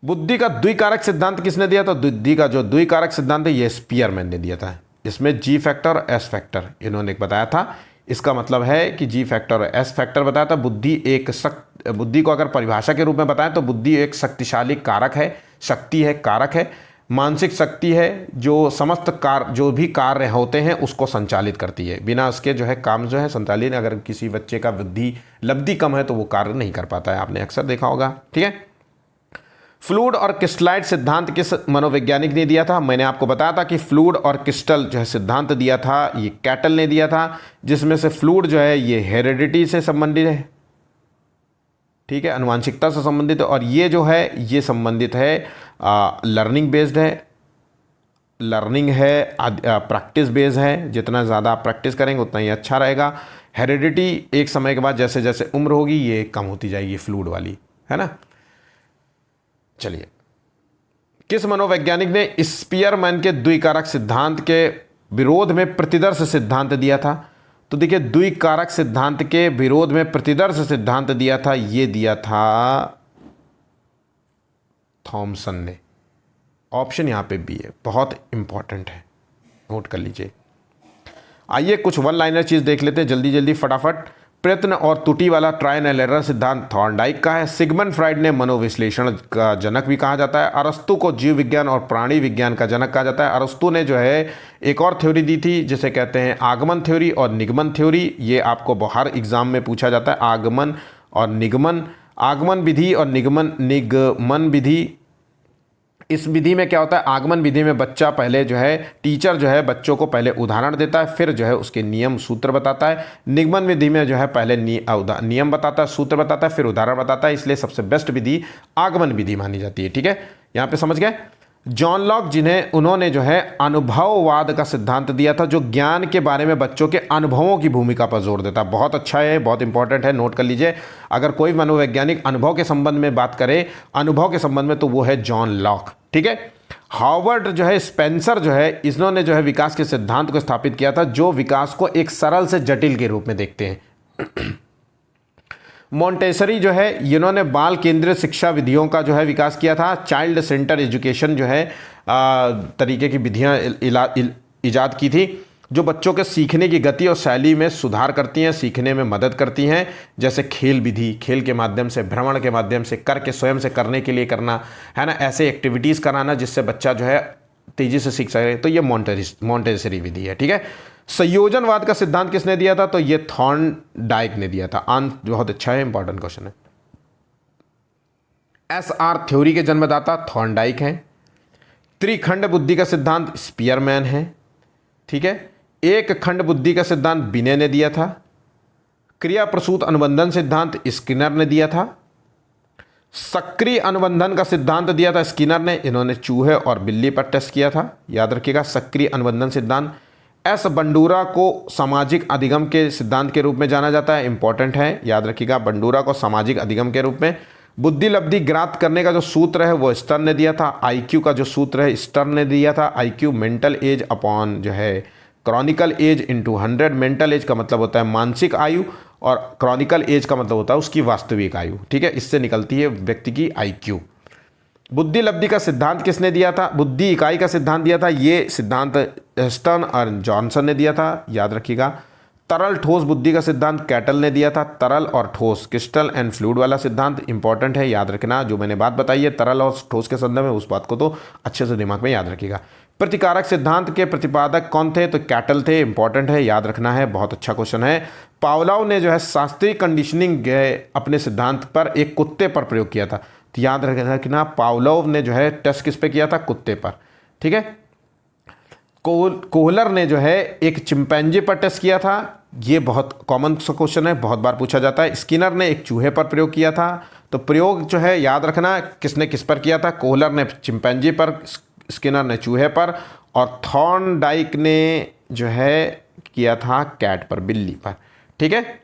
बुद्धि का द्विकारक सिद्धांत किसने दिया था? बुद्धि का जो द्विकारक सिद्धांत है ये स्पीयरमैन ने दिया था। इसमें जी फैक्टर और एस फैक्टर इन्होंने बताया था। इसका मतलब है कि जी फैक्टर और एस फैक्टर बताया था। बुद्धि को अगर परिभाषा के रूप में बताएं तो बुद्धि एक शक्तिशाली कारक है, शक्ति है, कारक है, मानसिक शक्ति है, जो समस्त जो भी कार्य होते हैं उसको संचालित करती है। बिना उसके जो है काम जो है संचालित, अगर किसी बच्चे का बुद्धि लब्धि कम है तो वो कार्य नहीं कर पाता है, आपने अक्सर देखा होगा। ठीक है। फ्लूइड और क्रिस्टलाइट सिद्धांत किस मनोवैज्ञानिक ने दिया था? मैंने आपको बताया था कि फ्लूइड और क्रिस्टल जो है सिद्धांत दिया था ये कैटल ने दिया था, जिसमें से फ्लूइड जो है ये हेरिडिटी से संबंधित है, ठीक है, अनुवांशिकता से संबंधित है, और ये जो है ये संबंधित है लर्निंग बेस्ड है, लर्निंग है, प्रैक्टिस बेस्ड है। जितना ज़्यादा आप प्रैक्टिस करेंगे उतना ही अच्छा रहेगा। हेरिडिटी एक समय के बाद जैसे जैसे उम्र होगी ये कम होती जाएगी, फ्लूइड वाली, है ना। चलिए, किस मनोवैज्ञानिक ने स्पीयरमैन के द्विकारक सिद्धांत के विरोध में प्रतिदर्श सिद्धांत दिया था? तो देखिए, द्विकारक सिद्धांत के विरोध में प्रतिदर्श सिद्धांत दिया था, ये दिया था थॉमसन ने। ऑप्शन यहां पे बी है, बहुत इंपॉर्टेंट है, नोट कर लीजिए। आइए कुछ वन लाइनर चीज देख लेते हैं जल्दी जल्दी फटाफट। प्रयत्न और त्रुटि वाला ट्रायल एंड एरर सिद्धांत थॉर्नडाइक का है। सिगमंड फ्राइड ने मनोविश्लेषण का जनक भी कहा जाता है। अरस्तु को जीव विज्ञान और प्राणी विज्ञान का जनक कहा जाता है। अरस्तु ने जो है एक और थ्योरी दी थी जिसे कहते हैं आगमन थ्योरी और निगमन थ्योरी। ये आपको हर एग्जाम में पूछा जाता है, आगमन और निगमन, आगमन विधि और निगमन विधि। इस विधि में क्या होता है, आगमन विधि में बच्चा पहले जो है, टीचर जो है बच्चों को पहले उदाहरण देता है, फिर जो है उसके नियम सूत्र बताता है। निगमन विधि में जो है पहले नियम बताता है, सूत्र बताता है, फिर उदाहरण बताता है। इसलिए सबसे बेस्ट विधि आगमन विधि मानी जाती है। ठीक है, यहाँ पे समझ गए। जॉन लॉक उन्होंने जो है अनुभववाद का सिद्धांत दिया था, जो ज्ञान के बारे में बच्चों के अनुभवों की भूमिका पर जोर देता है। बहुत अच्छा है, बहुत इंपॉर्टेंट है, नोट कर लीजिए। अगर कोई मनोवैज्ञानिक अनुभव के संबंध में बात करे, अनुभव के संबंध में, तो वो है जॉन लॉक। ठीक है। हार्वर्ड जो है स्पेंसर जो है, इन्होंने जो है विकास के सिद्धांत को स्थापित किया था, जो विकास को एक सरल से जटिल के रूप में देखते हैं। मॉन्टेसरी जो है, इन्होंने बाल केंद्रित शिक्षा विधियों का जो है विकास किया था। चाइल्ड सेंटर एजुकेशन जो है तरीके की विधियां इजाद की थी। जो बच्चों के सीखने की गति और शैली में सुधार करती हैं, सीखने में मदद करती हैं, जैसे खेल विधि, खेल के माध्यम से, भ्रमण के माध्यम से, करके स्वयं से करने के लिए करना, है ना, ऐसे एक्टिविटीज़ कराना जिससे बच्चा जो है तेजी से सीख सके। तो ये मॉन्टेसरी विधि है। ठीक है। संयोजनवाद का सिद्धांत किसने दिया था? तो ये थॉर्नडाइक ने दिया था। बहुत अच्छा है, इंपॉर्टेंट क्वेश्चन है। SR थ्योरी के जन्मदाता थॉर्नडाइक हैं। त्रिखंड बुद्धि का सिद्धांत स्पीयरमैन है। ठीक है। एक खंड बुद्धि का सिद्धांत बिने ने दिया था। क्रिया प्रसूत अनुबंधन सिद्धांत स्किनर ने दिया था। सक्रिय अनुबंधन का सिद्धांत दिया था स्किनर ने, इन्होंने चूहे और बिल्ली पर टेस्ट किया था, याद रखिएगा, सक्रिय अनुबंधन सिद्धांत। एस बंडूरा को सामाजिक अधिगम के सिद्धांत के रूप में जाना जाता है, इंपॉर्टेंट है, याद रखिएगा, बंडूरा को सामाजिक अधिगम के रूप में। बुद्धि लब्धि ज्ञात करने का जो सूत्र है वो स्टर्न ने दिया था। आईक्यू का जो सूत्र है स्टर्न ने दिया था। आईक्यू मेंटल एज अपॉन जो है chronicle age into 100। Mental age का मतलब होता है मानसिक आयु और क्रॉनिकल एज का मतलब होता है उसकी वास्तविक आयु। ठीक है, इससे निकलती है व्यक्ति की आईक्यू। बुद्धि लब्धि का सिद्धांत किसने दिया था? बुद्धि इकाई का सिद्धांत दिया था, ये सिद्धांत स्टर्न और जॉनसन ने दिया था, याद रखिएगा। तरल ठोस बुद्धि का सिद्धांत कैटल ने दिया था। तरल और ठोस, क्रिस्टल एंड फ्लूइड वाला सिद्धांत इंपॉर्टेंट है, याद रखना। जो मैंने बात बताई है तरल और ठोस के संदर्भ में, उस बात को तो अच्छे से दिमाग में याद रखिएगा। प्रतिकारक सिद्धांत के प्रतिपादक कौन थे? तो कैटल थे, इंपॉर्टेंट है, याद रखना है, बहुत अच्छा क्वेश्चन है। पावलोव ने जो है शास्त्रीय कंडीशनिंग अपने सिद्धांत पर एक कुत्ते पर प्रयोग किया था, तो याद रखना पावलोव ने जो है टेस्ट किस पे किया था? कुत्ते पर। ठीक है। कोहलर ने जो है एक चिंपैंजी पर टेस्ट किया था, ये बहुत कॉमन सा क्वेश्चन है, बहुत बार पूछा जाता है। स्किनर ने एक चूहे पर प्रयोग किया था, तो प्रयोग जो है याद रखना किसने किस पर किया था? कोहलर ने चिंपैंजी पर, स्किनर ने चूहे पर, और थॉर्नडाइक ने जो है किया था कैट पर, बिल्ली पर। ठीक है।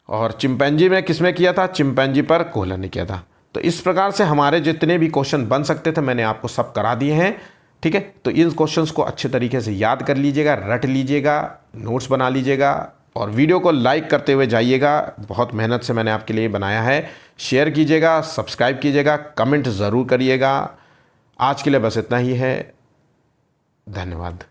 और चिंपैंजी में किसमें किया था? चिंपैंजी पर कोहलर ने किया था। तो इस प्रकार से हमारे जितने भी क्वेश्चन बन सकते थे मैंने आपको सब करा दिए हैं। ठीक है। तो इन क्वेश्चंस को अच्छे तरीके से याद कर लीजिएगा, रट लीजिएगा, नोट्स बना लीजिएगा और वीडियो को लाइक करते हुए जाइएगा। बहुत मेहनत से मैंने आपके लिए बनाया है। शेयर कीजिएगा, सब्सक्राइब कीजिएगा, कमेंट ज़रूर करिएगा। आज के लिए बस इतना ही है। धन्यवाद।